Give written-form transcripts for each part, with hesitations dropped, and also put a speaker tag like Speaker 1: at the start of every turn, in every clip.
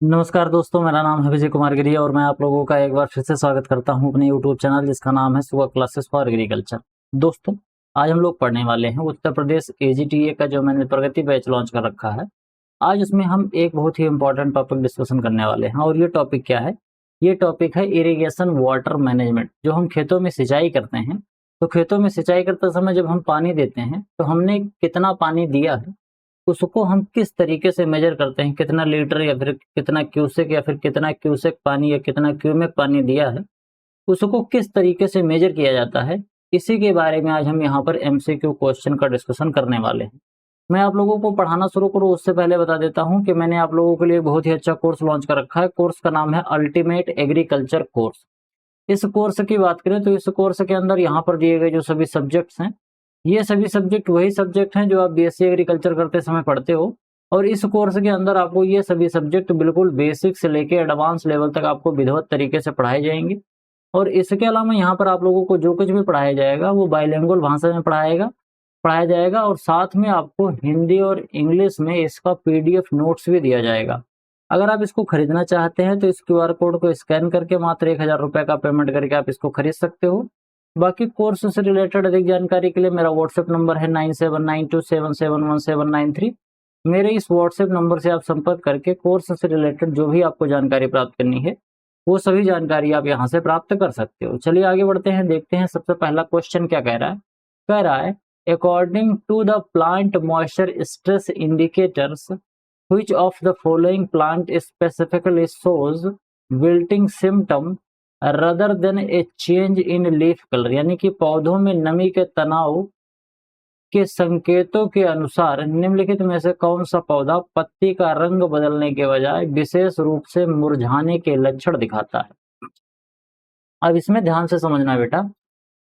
Speaker 1: नमस्कार दोस्तों, मेरा नाम है विजय कुमार गिरी और मैं आप लोगों का एक बार फिर से स्वागत करता हूं अपने यूट्यूब चैनल जिसका नाम है सुबह क्लासेस फॉर एग्रीकल्चर। दोस्तों, आज हम लोग पढ़ने वाले हैं उत्तर प्रदेश एजीटीए का जो मैंने प्रगति बैच लॉन्च कर रखा है। आज उसमें हम एक बहुत ही इंपॉर्टेंट टॉपिक डिस्कशन करने वाले हैं और ये टॉपिक क्या है? ये टॉपिक है इरिगेशन वाटर मैनेजमेंट। जो हम खेतों में सिंचाई करते हैं, तो खेतों में सिंचाई करते समय जब हम पानी देते हैं तो हमने कितना पानी दिया है उसको हम किस तरीके से मेजर करते हैं, कितना लीटर या फिर कितना क्यूसेक या फिर कितना क्यूसेक पानी या कितना क्यूमेक पानी दिया है, उसको किस तरीके से मेजर किया जाता है, इसी के बारे में आज हम यहाँ पर एमसीक्यू क्वेश्चन का डिस्कशन करने वाले हैं। मैं आप लोगों को पढ़ाना शुरू करूँ उससे पहले बता देता हूँ कि मैंने आप लोगों के लिए बहुत ही अच्छा कोर्स लॉन्च कर रखा है। कोर्स का नाम है अल्टीमेट एग्रीकल्चर कोर्स। इस कोर्स की बात करें तो इस कोर्स के अंदर यहाँ पर दिए गए जो सभी सब्जेक्ट्स हैं, ये सभी सब्जेक्ट वही सब्जेक्ट हैं जो आप बीएससी एग्रीकल्चर करते समय पढ़ते हो। और इस कोर्स के अंदर आपको ये सभी सब्जेक्ट बिल्कुल बेसिक से लेके एडवांस लेवल तक आपको विधिवत तरीके से पढ़ाए जाएंगे। और इसके अलावा यहाँ पर आप लोगों को जो कुछ भी पढ़ाया जाएगा वो बाइलिंगुअल भाषा में पढ़ाया जाएगा और साथ में आपको हिंदी और इंग्लिश में इसका पीडीएफ नोट्स भी दिया जाएगा। अगर आप इसको खरीदना चाहते हैं तो इस क्यूआर कोड को स्कैन करके मात्र 1000 रुपये का पेमेंट करके आप इसको खरीद सकते हो। बाकी कोर्स से रिलेटेड अधिक जानकारी के लिए मेरा व्हाट्सएप नंबर है 9792771793। मेरे इस व्हाट्सएप नंबर से आप संपर्क करके कोर्स से रिलेटेड जो भी आपको जानकारी प्राप्त करनी है वो सभी जानकारी आप यहाँ से प्राप्त कर सकते हो। चलिए आगे बढ़ते हैं, देखते हैं सबसे पहला क्वेश्चन क्या कह रहा है। कह रहा है according to the plant moisture stress indicators which of the following plant specifically shows wilting symptom rather than a change in leaf colour, यानी कि पौधों में नमी के तनाव के संकेतों के अनुसार निम्नलिखित में से कौन सा पौधा पत्ती का रंग बदलने के बजाय विशेष रूप से मुरझाने के लक्षण दिखाता है। अब इसमें ध्यान से समझना बेटा,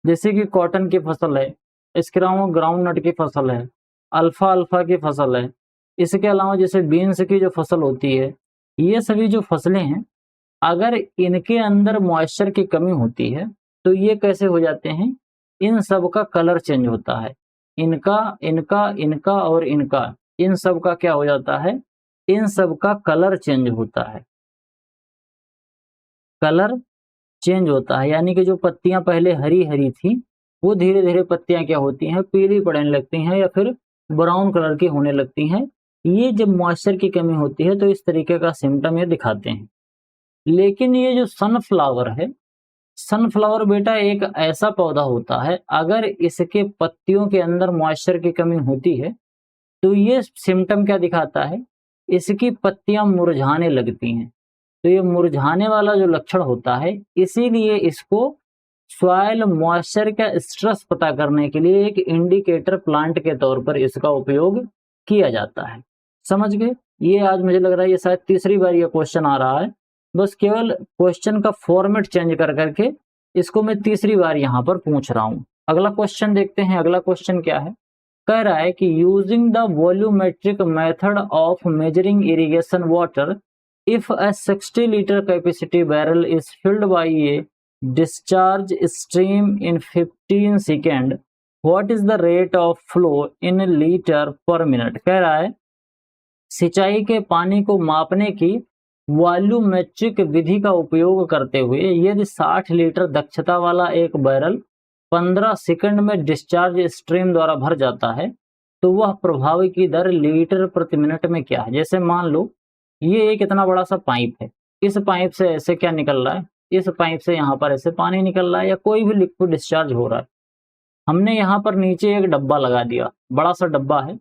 Speaker 1: जैसे कि कॉटन की फसल है, इसके अलावा ग्राउंड नट की फसल है, अल्फा अल्फा की फसल है, इसके अलावा जैसे बीन्स की जो फसल होती है, ये सभी जो फसलें हैं अगर इनके अंदर मॉइस्चर की कमी होती है तो ये कैसे हो जाते हैं, इन सब का कलर चेंज होता है। इनका इनका इनका और इनका, इन सब का क्या हो जाता है, इन सब का कलर चेंज होता है। कलर चेंज होता है यानी कि जो पत्तियां पहले हरी हरी थी वो धीरे धीरे पत्तियां क्या होती हैं, पीली पड़ने लगती हैं या फिर ब्राउन कलर की होने लगती हैं। ये जब मॉइस्चर की कमी होती है तो इस तरीके का सिम्टम ये दिखाते हैं। लेकिन ये जो सनफ्लावर है, सनफ्लावर बेटा एक ऐसा पौधा होता है अगर इसके पत्तियों के अंदर मॉइस्चर की कमी होती है तो ये सिम्टम क्या दिखाता है, इसकी पत्तियां मुरझाने लगती हैं। तो ये मुरझाने वाला जो लक्षण होता है, इसीलिए इसको सॉइल मॉइस्चर का स्ट्रेस पता करने के लिए एक इंडिकेटर प्लांट के तौर पर इसका उपयोग किया जाता है। समझ गए? ये आज मुझे लग रहा है ये शायद तीसरी बार ये क्वेश्चन आ रहा है, बस केवल क्वेश्चन का फॉर्मेट चेंज कर करके इसको मैं तीसरी बार यहाँ पर पूछ रहा हूँ। अगला क्वेश्चन देखते हैं। अगला क्वेश्चन क्या है, कह रहा है कि using the volumetric method of measuring irrigation water if a 60 litre capacity barrel is filled by A discharge stream in 15 second, what is the rate of flow in litre पर मिनट। कह रहा है सिंचाई के पानी को मापने की वॉल्यूमेट्रिक विधि का उपयोग करते हुए यदि 60 लीटर दक्षता वाला एक बैरल 15 सेकंड में डिस्चार्ज स्ट्रीम द्वारा भर जाता है तो वह प्रभावी की दर लीटर प्रति मिनट में क्या है। जैसे मान लो ये एक इतना बड़ा सा पाइप है, इस पाइप से ऐसे क्या निकल रहा है, इस पाइप से यहाँ पर ऐसे पानी निकल रहा है या कोई भी लिक्विड डिस्चार्ज हो रहा है। हमने यहाँ पर नीचे एक डब्बा लगा दिया, बड़ा सा डब्बा है,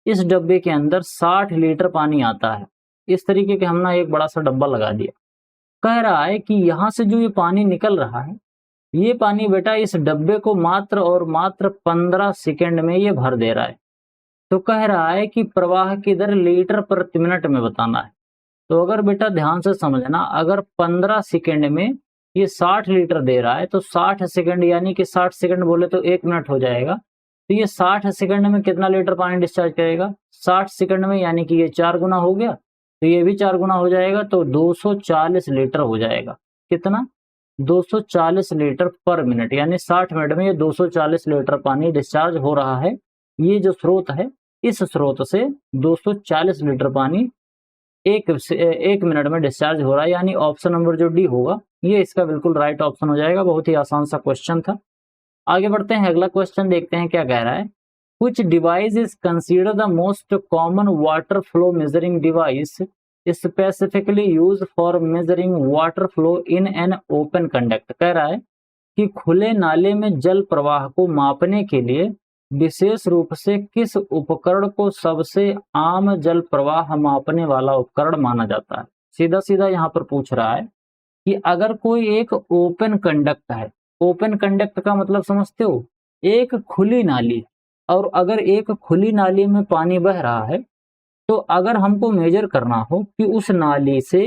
Speaker 1: इस डब्बे के अंदर 60 लीटर पानी आता है। इस तरीके के हमने एक बड़ा सा डब्बा लगा दिया। कह रहा है कि यहाँ से जो ये पानी निकल रहा है, ये पानी बेटा इस डब्बे को मात्र और मात्र 15 सेकेंड में ये भर दे रहा है। तो कह रहा है कि प्रवाह की दर लीटर प्रति मिनट में बताना है। तो अगर बेटा ध्यान से समझना, अगर 15 सेकेंड में ये 60 लीटर दे रहा है तो 60 सेकेंड यानी कि 60 सेकेंड बोले तो 1 मिनट हो जाएगा। तो ये 60 सेकेंड में कितना लीटर पानी डिस्चार्ज करेगा, 60 सेकेंड में यानी कि ये 4 गुना हो गया, तो ये भी 4 गुना हो जाएगा तो 240 लीटर हो जाएगा। कितना, 240 लीटर पर मिनट, यानी 60 मिनट में ये 240 लीटर पानी डिस्चार्ज हो रहा है। ये जो स्रोत है, इस स्रोत से 240 लीटर पानी 1 मिनट में डिस्चार्ज हो रहा है, यानी ऑप्शन नंबर जो डी होगा ये इसका बिल्कुल राइट ऑप्शन हो जाएगा। बहुत ही आसान सा क्वेश्चन था। आगे बढ़ते हैं, अगला क्वेश्चन देखते हैं क्या कह रहा है। Which device is considered the most common water flow measuring device specifically used for measuring water flow in an open conduct? कह रहा है कि खुले नाले में जल प्रवाह को मापने के लिए विशेष रूप से किस उपकरण को सबसे आम जल प्रवाह मापने वाला उपकरण माना जाता है। सीधा सीधा यहाँ पर पूछ रहा है कि अगर कोई एक ओपन कंडक्ट है, ओपन कंडक्ट का मतलब समझते हो, एक खुली नाली, और अगर एक खुली नाली में पानी बह रहा है तो अगर हमको मेजर करना हो कि उस नाली से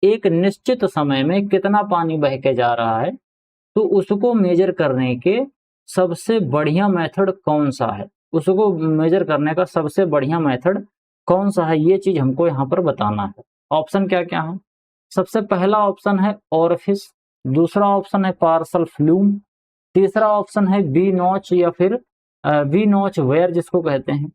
Speaker 1: एक निश्चित समय में कितना पानी बह के जा रहा है, तो उसको मेजर करने के सबसे बढ़िया मेथड कौन सा है, उसको मेजर करने का सबसे बढ़िया मेथड कौन सा है, ये चीज हमको यहाँ पर बताना है। ऑप्शन क्या क्या है। सबसे पहला ऑप्शन है ओरिफिस, दूसरा ऑप्शन है पार्सल फ्लूम, तीसरा ऑप्शन है वी नॉच या फिर वी नॉच वेयर जिसको कहते हैं,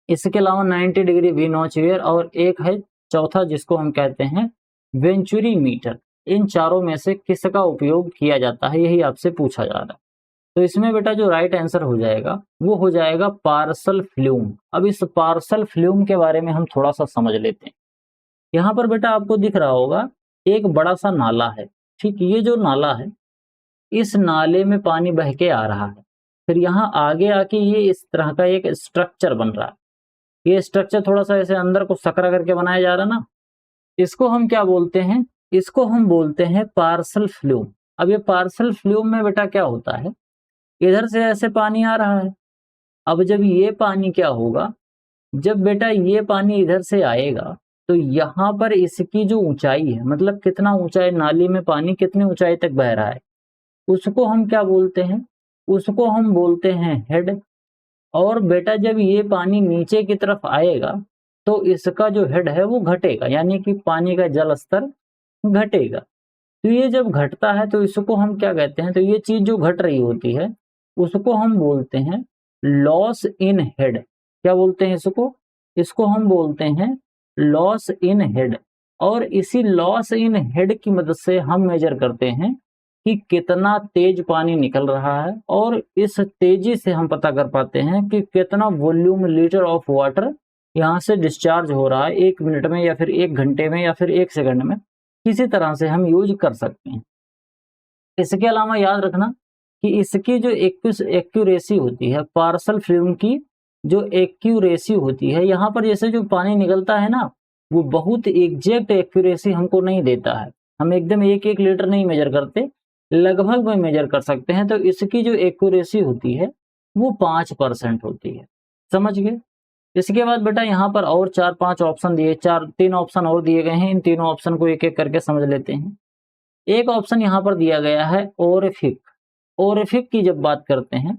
Speaker 1: इसके अलावा 90 डिग्री वी नॉच वेयर, और एक है चौथा जिसको हम कहते हैं वेंचुरी मीटर। इन चारों में से किसका उपयोग किया जाता है, यही आपसे पूछा जा रहा है। तो इसमें बेटा जो राइट आंसर हो जाएगा वो हो जाएगा पार्सल फ्लूम। अब इस पार्सल फ्लूम के बारे में हम थोड़ा सा समझ लेते हैं। यहाँ पर बेटा आपको दिख रहा होगा एक बड़ा सा नाला है, ठीक, ये जो नाला है इस नाले में पानी बह के आ रहा है, फिर यहाँ आगे आके ये इस तरह का एक स्ट्रक्चर बन रहा है। ये स्ट्रक्चर थोड़ा सा ऐसे अंदर को सकरा करके बनाया जा रहा है ना, इसको हम क्या बोलते हैं, इसको हम बोलते हैं पार्सल फ्लूम। अब ये पार्सल फ्लूम में बेटा क्या होता है, इधर से ऐसे पानी आ रहा है, अब जब ये पानी क्या होगा, जब बेटा ये पानी इधर से आएगा तो यहाँ पर इसकी जो ऊंचाई है, मतलब कितना ऊंचाई नाली में पानी कितनी ऊंचाई तक बह रहा है, उसको हम क्या बोलते हैं, उसको हम बोलते हैं हेड। और बेटा जब ये पानी नीचे की तरफ आएगा तो इसका जो हेड है वो घटेगा, यानी कि पानी का जल स्तर घटेगा। तो ये जब घटता है तो इसको हम क्या कहते हैं, तो ये चीज जो घट रही होती है उसको हम बोलते हैं लॉस इन हेड। क्या बोलते हैं इसको, इसको हम बोलते हैं लॉस इन हेड। और इसी लॉस इन हेड की मदद से हम मेजर करते हैं कि कितना तेज पानी निकल रहा है, और इस तेजी से हम पता कर पाते हैं कि कितना वॉल्यूम लीटर ऑफ वाटर यहाँ से डिस्चार्ज हो रहा है 1 मिनट में या फिर 1 घंटे में या फिर 1 सेकंड में, किसी तरह से हम यूज कर सकते हैं। इसके अलावा याद रखना कि इसकी जो एक्यूरेसी होती है, पार्सल फ्लूम की जो एक्यूरेसी होती है, यहाँ पर जैसे जो पानी निकलता है ना, वो बहुत एग्जैक्ट एक्यूरेसी हमको नहीं देता है। हम एकदम 1-1 लीटर नहीं मेजर करते, लगभग में मेजर कर सकते हैं। तो इसकी जो एक्यूरेसी होती है वो 5% होती है, समझ गए। इसके बाद बेटा यहाँ पर और 4-5 ऑप्शन दिए, 3 ऑप्शन और दिए गए हैं। इन तीनों ऑप्शन को एक एक करके समझ लेते हैं। एक ऑप्शन यहाँ पर दिया गया है ओरिफिक। ओरिफिक की जब बात करते हैं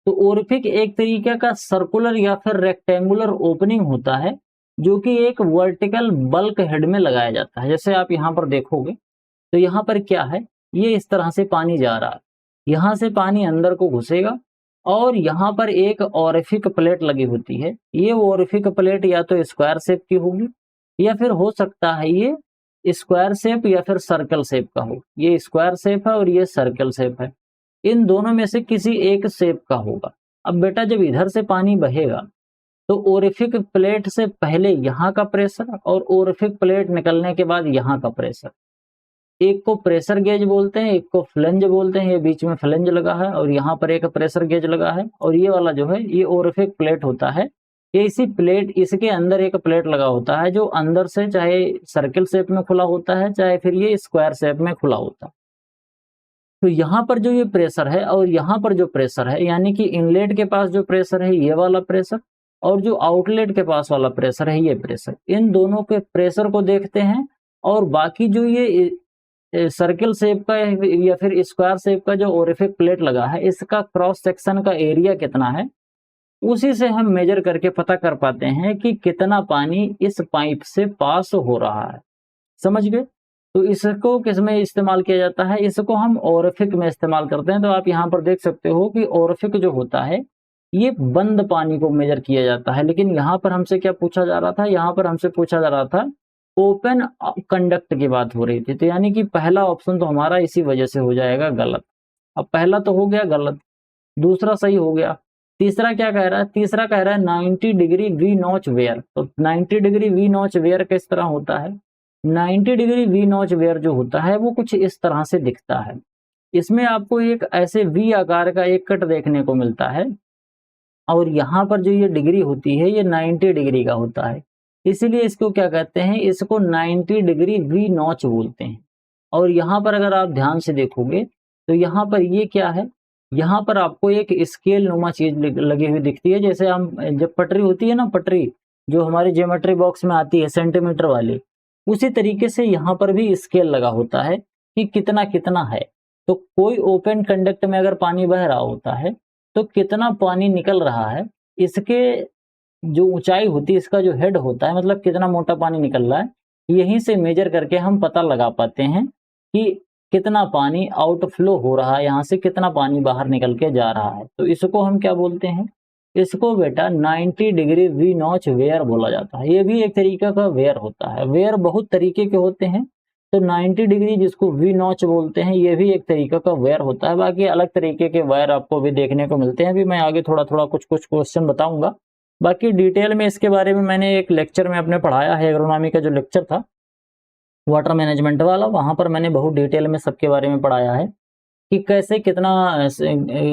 Speaker 1: तो ओरिफिक एक तरीके का सर्कुलर या फिर रेक्टेंगुलर ओपनिंग होता है जो कि एक वर्टिकल बल्क हेड में लगाया जाता है। जैसे आप यहाँ पर देखोगे तो यहाँ पर क्या है, ये इस तरह से पानी जा रहा है, यहाँ से पानी अंदर को घुसेगा और यहाँ पर एक ओरिफिक प्लेट लगी होती है। ये ओरिफिक प्लेट या तो स्क्वायर शेप की होगी या फिर हो सकता है ये स्क्वायर शेप या फिर सर्कल शेप का हो। ये स्क्वायर शेप है और ये सर्कल शेप है, इन दोनों में से किसी एक शेप का होगा। अब बेटा जब इधर से पानी बहेगा तो ओरिफिक प्लेट से पहले यहाँ का प्रेशर और ओरिफिक प्लेट निकलने के बाद यहाँ का प्रेशर, एक को प्रेशर गेज बोलते हैं, एक को फ्लेंज बोलते हैं। ये बीच में फ्लेंज लगा है और यहाँ पर एक प्रेशर गेज लगा है, और ये वाला जो है ये ओरिफिक प्लेट होता है। ये इसी प्लेट, इसके अंदर एक प्लेट लगा होता है जो अंदर से चाहे सर्किल शेप में खुला होता है चाहे फिर ये स्क्वायर शेप में खुला होता है। तो यहाँ पर जो ये प्रेशर है और यहाँ पर जो प्रेशर है, यानी कि इनलेट के पास जो प्रेशर है ये वाला प्रेशर, और जो आउटलेट के पास वाला प्रेशर है ये प्रेशर, इन दोनों के प्रेशर को देखते हैं। और बाकी जो ये सर्किल शेप का या फिर स्क्वायर शेप का जो ओरिफिक प्लेट लगा है, इसका क्रॉस सेक्शन का एरिया कितना है, उसी से हम मेजर करके पता कर पाते हैं कि कितना पानी इस पाइप से पास हो रहा है। समझ गए। तो इसको किस में इस्तेमाल किया जाता है, इसको हम ओरिफिक में इस्तेमाल करते हैं। तो आप यहाँ पर देख सकते हो कि ओरिफिक जो होता है ये बंद पानी को मेजर किया जाता है। लेकिन यहाँ पर हमसे क्या पूछा जा रहा था, यहाँ पर हमसे पूछा जा रहा था ओपन कंडक्ट की बात हो रही थी, तो यानी कि पहला ऑप्शन तो हमारा इसी वजह से हो जाएगा गलत। अब पहला तो हो गया गलत, दूसरा सही हो गया। तीसरा क्या कह रहा है? तीसरा कह रहा है 90 डिग्री वी नॉच वेयर। तो 90 डिग्री वी नॉच वेयर किस तरह होता है? 90 डिग्री वी नॉच वेयर जो होता है वो कुछ इस तरह से दिखता है। इसमें आपको एक ऐसे वी आकार का एक कट देखने को मिलता है और यहाँ पर जो ये डिग्री होती है ये 90 डिग्री का होता है। इसीलिए इसको क्या कहते हैं? इसको 90 डिग्री वी नॉच बोलते हैं। और यहाँ पर अगर आप ध्यान से देखोगे तो यहाँ पर ये क्या है? यहाँ पर आपको एक स्केल नुमा चीज लगी हुई दिखती है। जैसे हम जब पटरी होती है ना, पटरी जो हमारे ज्योमेट्री बॉक्स में आती है सेंटीमीटर वाली, उसी तरीके से यहाँ पर भी स्केल लगा होता है कि कितना कितना है। तो कोई ओपन कंडक्ट में अगर पानी बह रहा होता है तो कितना पानी निकल रहा है, इसके जो ऊंचाई होती है, इसका जो हेड होता है, मतलब कितना मोटा पानी निकल रहा है, यहीं से मेजर करके हम पता लगा पाते हैं कि कितना पानी आउटफ्लो हो रहा है, यहाँ से कितना पानी बाहर निकल के जा रहा है। तो इसको हम क्या बोलते हैं? इसको बेटा 90 डिग्री वी नॉच वेयर बोला जाता है। ये भी एक तरीका का वेयर होता है। वेयर बहुत तरीके के होते हैं, तो 90 डिग्री जिसको वी नॉच बोलते हैं ये भी एक तरीका का वेयर होता है। बाकी अलग तरीके के वेयर आपको भी देखने को मिलते हैं। अभी मैं आगे थोड़ा थोड़ा कुछ कुछ क्वेश्चन बताऊंगा। बाकी डिटेल में इसके बारे में मैंने एक लेक्चर में अपने पढ़ाया है, एग्रोनॉमी का जो लेक्चर था वाटर मैनेजमेंट वाला, वहां पर मैंने बहुत डिटेल में सबके बारे में पढ़ाया है कि कैसे कितना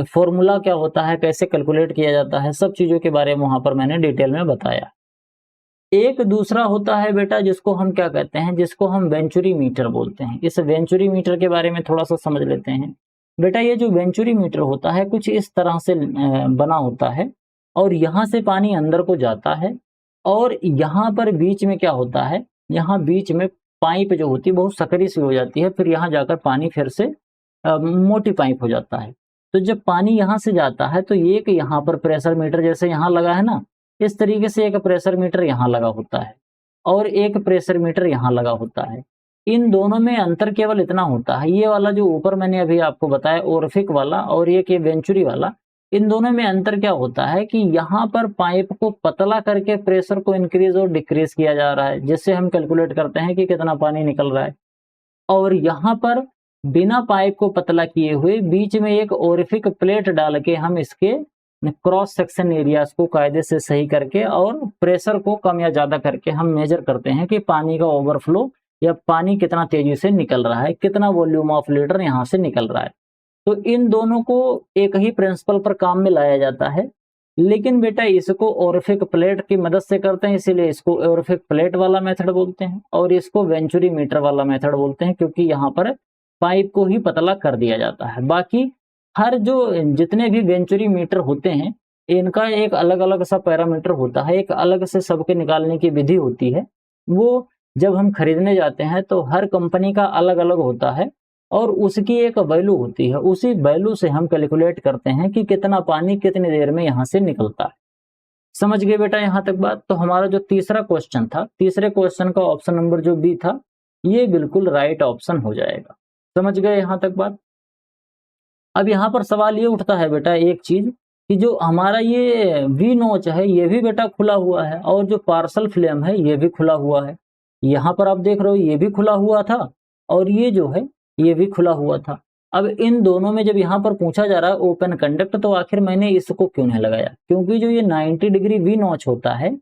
Speaker 1: फॉर्मूला क्या होता है, कैसे कैलकुलेट किया जाता है, सब चीज़ों के बारे में वहां पर मैंने डिटेल में बताया। एक दूसरा होता है बेटा जिसको हम क्या कहते हैं? जिसको हम वेंचुरी मीटर बोलते हैं। इस वेंचुरी मीटर के बारे में थोड़ा सा समझ लेते हैं। बेटा ये जो वेंचुरी मीटर होता है कुछ इस तरह से बना होता है और यहाँ से पानी अंदर को जाता है और यहाँ पर बीच में क्या होता है? यहाँ बीच में पाइप जो होती है बहुत सकरी सी हो जाती है, फिर यहाँ जाकर पानी फिर से मोटी पाइप हो जाता है। तो जब पानी यहाँ से जाता है तो एक यहाँ पर प्रेशर मीटर जैसे यहाँ लगा है ना, इस तरीके से एक प्रेशर मीटर यहाँ लगा होता है और एक प्रेशर मीटर यहाँ लगा होता है। इन दोनों में अंतर केवल इतना होता है, ये वाला जो ऊपर मैंने अभी आपको बताया ओरफिक वाला और ये के वेंचुरी वाला, इन दोनों में अंतर क्या होता है कि यहाँ पर पाइप को पतला करके प्रेशर को इंक्रीज और डिक्रीज किया जा रहा है, जिससे हम कैलकुलेट करते हैं कि कितना पानी निकल रहा है। और यहाँ पर बिना पाइप को पतला किए हुए बीच में एक ओरिफिक प्लेट डाल के हम इसके क्रॉस सेक्शन एरियाज को कायदे से सही करके और प्रेशर को कम या ज्यादा करके हम मेजर करते हैं कि पानी का ओवरफ्लो या पानी कितना तेजी से निकल रहा है, कितना वॉल्यूम ऑफ लीटर यहाँ से निकल रहा है। तो इन दोनों को एक ही प्रिंसिपल पर काम में लाया जाता है, लेकिन बेटा इसको ओरिफिक प्लेट की मदद से करते हैं, इसीलिए इसको ओरिफिक प्लेट वाला मेथड बोलते हैं और इसको वेंचुरी मीटर वाला मेथड बोलते हैं, क्योंकि यहाँ पर पाइप को ही पतला कर दिया जाता है। बाकी हर जो जितने भी वेंचुरी मीटर होते हैं इनका एक अलग अलग सा पैरामीटर होता है, एक अलग से सबके निकालने की विधि होती है। वो जब हम खरीदने जाते हैं तो हर कंपनी का अलग अलग होता है और उसकी एक वैल्यू होती है, उसी वैल्यू से हम कैलकुलेट करते हैं कि कितना पानी कितनी देर में यहाँ से निकलता है। समझ गए बेटा यहाँ तक बात? तो हमारा जो तीसरा क्वेश्चन था, तीसरे क्वेश्चन का ऑप्शन नंबर जो बी था ये बिल्कुल राइट ऑप्शन हो जाएगा। समझ गए यहाँ तक बात? अब यहाँ पर सवाल ये उठता है बेटा एक चीज कि जो हमारा ये वी नोच है ये भी बेटा खुला हुआ है और जो पार्सल फ्लेम है ये भी खुला हुआ है। यहाँ पर आप देख रहे हो ये भी खुला हुआ था और ये जो है ये भी खुला हुआ था। अब इन दोनों में जब यहाँ पर पूछा जा रहा है ओपन कंडक्ट, तो आखिर मैंने इसको क्यों नहीं लगाया? क्योंकि जो ये 90 डिग्री वी नॉच होता है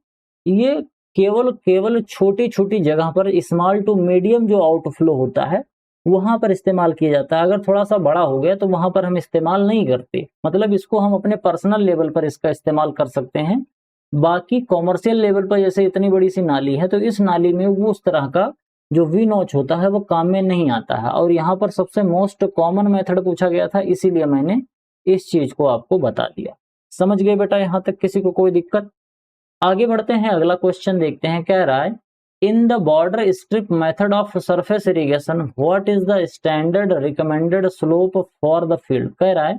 Speaker 1: ये केवल केवल छोटी छोटी जगह पर स्मॉल टू मीडियम जो आउटफ्लो होता है वहां पर इस्तेमाल किया जाता है। अगर थोड़ा सा बड़ा हो गया तो वहां पर हम इस्तेमाल नहीं करते, मतलब इसको हम अपने पर्सनल लेवल पर इसका इस्तेमाल कर सकते हैं। बाकी कॉमर्शियल लेवल पर जैसे इतनी बड़ी सी नाली है तो इस नाली में वो उस तरह का जो वी नॉच होता है वो काम में नहीं आता है। और यहाँ पर सबसे मोस्ट कॉमन मेथड पूछा गया था, इसीलिए मैंने इस चीज को आपको बता दिया। समझ गए बेटा यहाँ तक? किसी को कोई दिक्कत? आगे बढ़ते हैं, अगला क्वेश्चन देखते हैं। कह रहा है in the border strip method of surface irrigation what is the standard recommended slope for the field. कह रहा है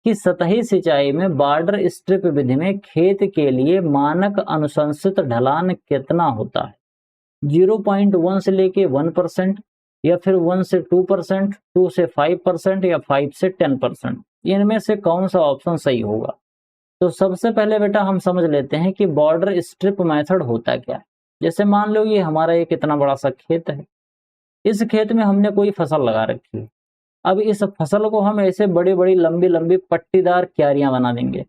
Speaker 1: कि सतही सिंचाई में बॉर्डर स्ट्रिप विधि में खेत के लिए मानक अनुशंसित ढलान कितना होता है? 0.1 से लेके 1% या फिर 1 से 2%, 2 से 5% या 5 से 10%, इनमें से कौन सा ऑप्शन सही होगा? तो सबसे पहले बेटा हम समझ लेते हैं कि बॉर्डर स्ट्रिप मेथड होता क्या है। जैसे मान लो ये हमारा एक इतना बड़ा सा खेत है, इस खेत में हमने कोई फसल लगा रखी है। अब इस फसल को हम ऐसे बड़ी बड़ी लंबी लंबी पट्टीदार क्यारियां बना देंगे,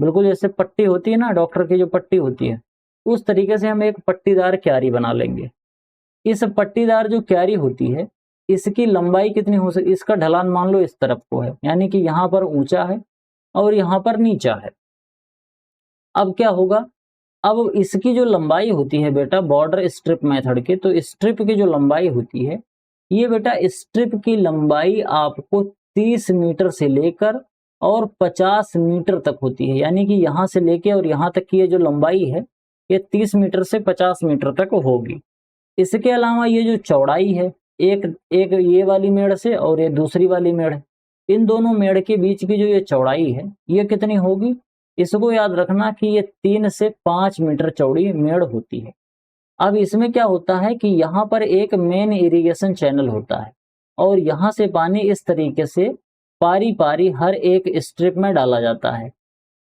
Speaker 1: बिल्कुल जैसे पट्टी होती है ना, डॉक्टर की जो पट्टी होती है, उस तरीके से हम एक पट्टीदार क्यारी बना लेंगे। इस पट्टीदार जो क्यारी होती है, इसकी लंबाई कितनी हो सकती, इसका ढलान मान लो इस तरफ को है, यानी कि यहाँ पर ऊंचा है और यहाँ पर नीचा है। अब क्या होगा, अब इसकी जो लंबाई होती है बेटा बॉर्डर स्ट्रिप मेथड की, तो स्ट्रिप की जो लंबाई होती है, ये बेटा स्ट्रिप की लंबाई आपको 30 मीटर से लेकर और 50 मीटर तक होती है, यानी कि यहाँ से लेके और यहाँ तक की ये जो लंबाई है, ये 30 मीटर से 50 मीटर तक होगी। इसके अलावा ये जो चौड़ाई है, एक एक ये वाली मेड़ से और ये दूसरी वाली मेड़, इन दोनों मेड़ के बीच की जो ये चौड़ाई है, ये कितनी होगी, इसको याद रखना कि ये 3 से 5 मीटर चौड़ी मेड़ होती है। अब इसमें क्या होता है कि यहाँ पर एक मेन इरिगेशन चैनल होता है और यहाँ से पानी इस तरीके से पारी पारी हर एक स्ट्रिप में डाला जाता है।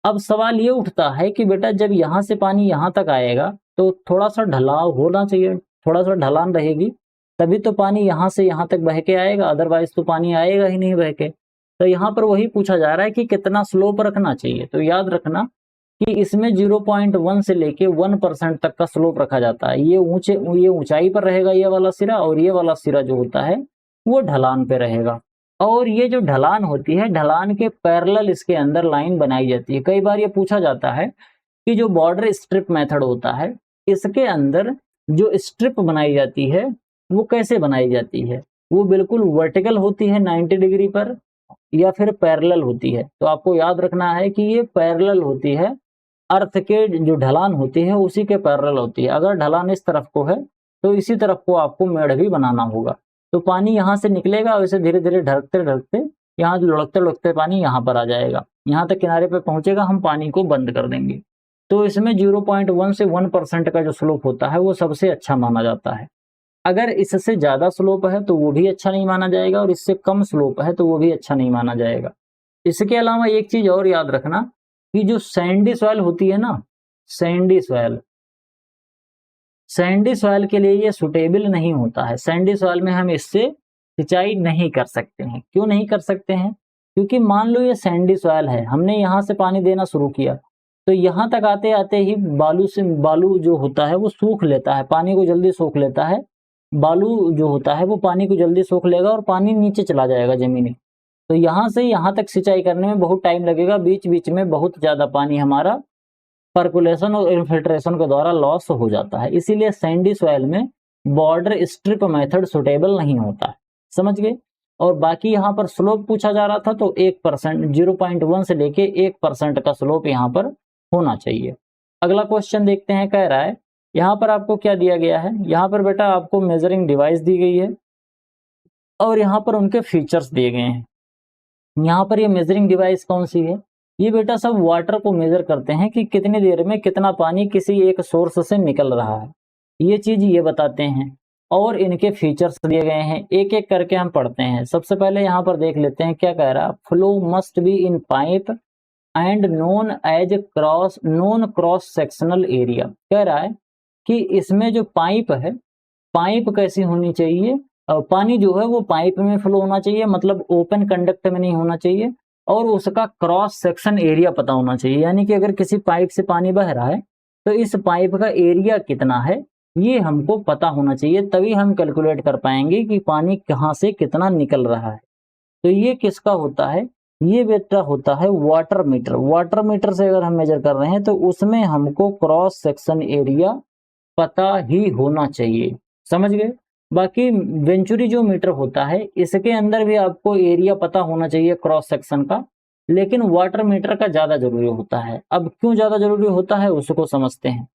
Speaker 1: अब सवाल ये उठता है कि बेटा जब यहाँ से पानी यहाँ तक आएगा तो थोड़ा सा ढलाव होना चाहिए, थोड़ा सा ढलान रहेगी, तभी तो पानी यहाँ से यहाँ तक बह के आएगा, अदरवाइज तो पानी आएगा ही नहीं बह के। तो यहाँ पर वही पूछा जा रहा है कि कितना स्लोप रखना चाहिए। तो याद रखना कि इसमें 0.1 से लेके 1% तक का स्लोप रखा जाता है। ये ऊंचाई पर रहेगा ये वाला सिरा, और ये वाला सिरा जो होता है वो ढलान पे रहेगा। और ये जो ढलान होती है, ढलान के पैरेलल इसके अंदर लाइन बनाई जाती है। कई बार ये पूछा जाता है कि जो बॉर्डर स्ट्रिप मेथड होता है, इसके अंदर जो स्ट्रिप बनाई जाती है वो कैसे बनाई जाती है, वो बिल्कुल वर्टिकल होती है 90 डिग्री पर या फिर पैरेलल होती है। तो आपको याद रखना है कि ये पैरेलल होती है, अर्थ के जो ढलान होती है उसी के पैरेलल होती है। अगर ढलान इस तरफ को है तो इसी तरफ को आपको मेड़ भी बनाना होगा। तो पानी यहाँ से निकलेगा और इसे धीरे धीरे ढकते ढकते यहाँ लुढ़कते लुढ़कते पानी यहाँ पर आ जाएगा, यहाँ तक किनारे पे पहुंचेगा, हम पानी को बंद कर देंगे। तो इसमें 0.1 से 1% का जो स्लोप होता है वो सबसे अच्छा माना जाता है। अगर इससे ज्यादा स्लोप है तो वो भी अच्छा नहीं माना जाएगा, और इससे कम स्लोप है तो वो भी अच्छा नहीं माना जाएगा। इसके अलावा एक चीज और याद रखना कि जो सैंडी सॉइल होती है ना, सैंडी सॉइल के लिए ये सुटेबल नहीं होता है। सैंडी सॉइल में हम इससे सिंचाई नहीं कर सकते हैं। क्यों नहीं कर सकते हैं, क्योंकि मान लो ये सैंडी सॉइल है, हमने यहाँ से पानी देना शुरू किया तो यहाँ तक आते आते ही बालू जो होता है वो सूख लेता है, पानी को जल्दी सोख लेता है। बालू जो होता है वो पानी को जल्दी सोख लेगा और पानी नीचे चला जाएगा जमीनी। तो यहाँ से यहाँ तक सिंचाई करने में बहुत टाइम लगेगा, बीच बीच में बहुत ज्यादा पानी हमारा पर्कुलेशन और इन्फिल्ट्रेशन के द्वारा लॉस हो जाता है। इसीलिए सैंडी सॉइल में बॉर्डर स्ट्रिप मेथड सुटेबल नहीं होता है, समझ गए। और बाकी यहाँ पर स्लोप पूछा जा रहा था तो 1%, 0.1 से लेके 1% का स्लोप यहाँ पर होना चाहिए। अगला क्वेश्चन देखते हैं, कह रहा है यहाँ पर आपको क्या दिया गया है। यहाँ पर बेटा आपको मेजरिंग डिवाइस दी गई है और यहाँ पर उनके फीचर्स दिए गए हैं। यहाँ पर ये मेजरिंग डिवाइस कौन सी है, ये बेटा सब वाटर को मेजर करते हैं कि कितनी देर में कितना पानी किसी एक सोर्स से निकल रहा है, ये चीज ये बताते हैं। और इनके फीचर्स दिए गए हैं, एक एक करके हम पढ़ते हैं। सबसे पहले यहाँ पर देख लेते हैं क्या कह रहा है, flow must be in pipe and known as non cross sectional area. कह रहा है कि इसमें जो पाइप है, पाइप कैसी होनी चाहिए, पानी जो है वो पाइप में फ्लो होना चाहिए, मतलब ओपन कंडक्ट में नहीं होना चाहिए, और उसका क्रॉस सेक्शन एरिया पता होना चाहिए। यानी कि अगर किसी पाइप से पानी बह रहा है तो इस पाइप का एरिया कितना है ये हमको पता होना चाहिए, तभी हम कैलकुलेट कर पाएंगे कि पानी कहाँ से कितना निकल रहा है। तो ये किसका होता है, ये बेटा होता है वाटर मीटर। वाटर मीटर से अगर हम मेजर कर रहे हैं तो उसमें हमको क्रॉस सेक्शन एरिया पता ही होना चाहिए, समझ गए। बाकी वेंचुरी जो मीटर होता है इसके अंदर भी आपको एरिया पता होना चाहिए क्रॉस सेक्शन का, लेकिन वाटर मीटर का ज्यादा जरूरी होता है। अब क्यों ज्यादा जरूरी होता है उसको समझते हैं।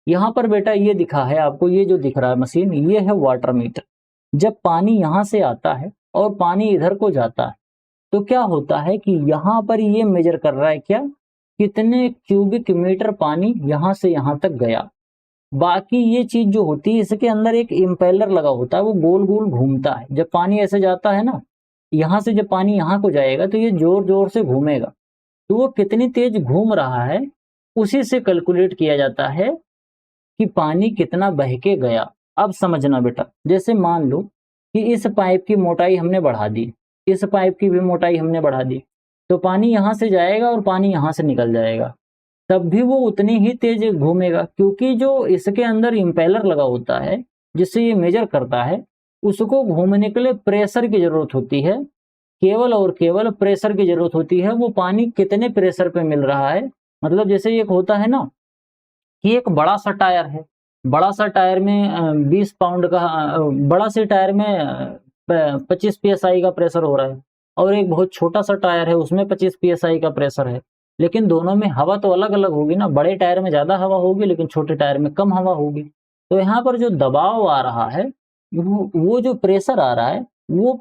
Speaker 1: यहाँ पर बेटा ये दिखा है आपको, ये जो दिख रहा है मशीन, ये है वाटर मीटर। जब पानी यहाँ से आता है और पानी इधर को जाता है तो क्या होता है कि यहाँ पर ये मेजर कर रहा है क्या, कितने क्यूबिक मीटर पानी यहाँ से यहाँ तक गया। बाकी ये चीज जो होती है इसके अंदर एक इम्पेलर लगा होता है, वो गोल गोल घूमता है। जब पानी ऐसे जाता है ना, यहाँ से जब पानी यहाँ को जाएगा तो ये जोर जोर से घूमेगा, तो वो कितनी तेज घूम रहा है उसी से कैलकुलेट किया जाता है कि पानी कितना बह के गया। अब समझना बेटा, जैसे मान लो कि इस पाइप की मोटाई हमने बढ़ा दी, इस पाइप की भी मोटाई हमने बढ़ा दी, तो पानी यहाँ से जाएगा और पानी यहाँ से निकल जाएगा, तब भी वो उतनी ही तेज घूमेगा, क्योंकि जो इसके अंदर इम्पेलर लगा होता है जिससे ये मेजर करता है, उसको घूमने के लिए प्रेशर की जरूरत होती है, केवल और केवल प्रेशर की जरूरत होती है। वो पानी कितने प्रेशर पे मिल रहा है, मतलब जैसे एक होता है ना कि एक बड़ा सा टायर है, बड़ा सा टायर में 20 पाउंड का बड़ा से टायर में 25 psi का प्रेशर हो रहा है, और एक बहुत छोटा सा टायर है उसमें 25 psi का प्रेशर है, लेकिन दोनों में हवा तो अलग अलग होगी ना, बड़े टायर में ज्यादा हवा होगी लेकिन छोटे टायर में कम हवा होगी। तो यहाँ पर जो दबाव आ रहा है, वो जो प्रेशर आ रहा है, वो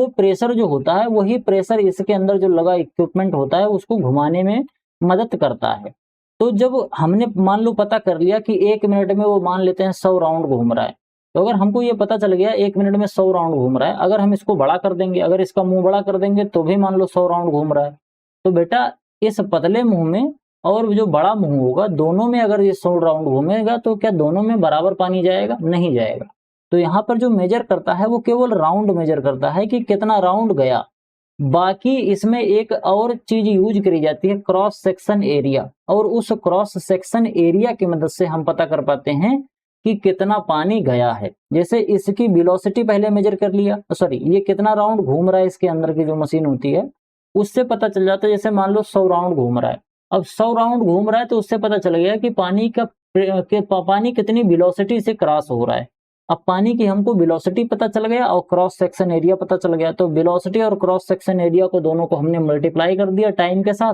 Speaker 1: प्रेशर जो होता है वही प्रेशर इसके अंदर जो लगा इक्विपमेंट होता है उसको घुमाने में मदद करता है। तो जब हमने मान लो पता कर लिया कि 1 मिनट में वो मान लेते हैं 100 राउंड घूम रहा है, तो अगर हमको ये पता चल गया 1 मिनट में 100 राउंड घूम रहा है, अगर हम इसको बड़ा कर देंगे, अगर इसका मुंह बड़ा कर देंगे तो भी मान लो 100 राउंड घूम रहा है, तो बेटा इस पतले मुंह में और जो बड़ा मुंह होगा, दोनों में अगर ये 100 राउंड घूमेगा तो क्या दोनों में बराबर पानी जाएगा? नहीं जाएगा। तो यहाँ पर जो मेजर करता है वो केवल राउंड मेजर करता है कि कितना राउंड गया। बाकी इसमें एक और चीज यूज करी जाती है, क्रॉस सेक्शन एरिया, और उस क्रॉस सेक्शन एरिया की मदद से हम पता कर पाते हैं कि कितना पानी गया है। जैसे इसकी वेलोसिटी पहले मेजर कर लिया, सॉरी ये कितना राउंड घूम रहा है, इसके अंदर की जो मशीन होती है उससे पता चल जाता है। जैसे मान लो 100 राउंड घूम रहा है, अब 100 राउंड घूम रहा है तो उससे पता चल गया कि पानी कितनी वेलोसिटी से क्रॉस हो रहा है। अब पानी की हमको वेलोसिटी पता चल गया और क्रॉस सेक्शन एरिया पता चल गया, तो वेलोसिटी और क्रॉस सेक्शन एरिया को दोनों को हमने मल्टीप्लाई कर दिया टाइम के साथ,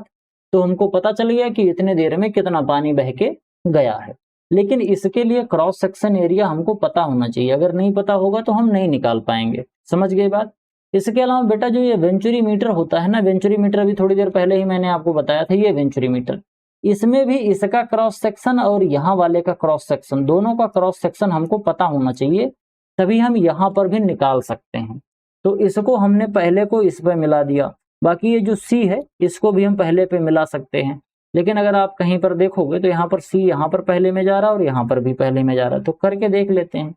Speaker 1: तो हमको पता चल गया कि इतने देर में कितना पानी बह के गया है। लेकिन इसके लिए क्रॉस सेक्शन एरिया हमको पता होना चाहिए, अगर नहीं पता होगा तो हम नहीं निकाल पाएंगे। समझ गए बात? इसके अलावा बेटा जो ये वेंचुरी मीटर होता है ना, वेंचुरी मीटर अभी थोड़ी देर पहले ही मैंने आपको बताया था, ये वेंचुरी मीटर, इसमें भी इसका क्रॉस सेक्शन और यहाँ वाले का क्रॉस सेक्शन, दोनों का क्रॉस सेक्शन हमको पता होना चाहिए, तभी हम यहाँ पर भी निकाल सकते हैं। तो इसको हमने पहले को इस पे मिला दिया, बाकी ये जो सी है इसको भी हम पहले पे मिला सकते हैं। लेकिन अगर आप कहीं पर देखोगे तो यहाँ पर सी यहाँ पर पहले में जा रहा है और यहाँ पर भी पहले में जा रहा है, तो करके देख लेते हैं।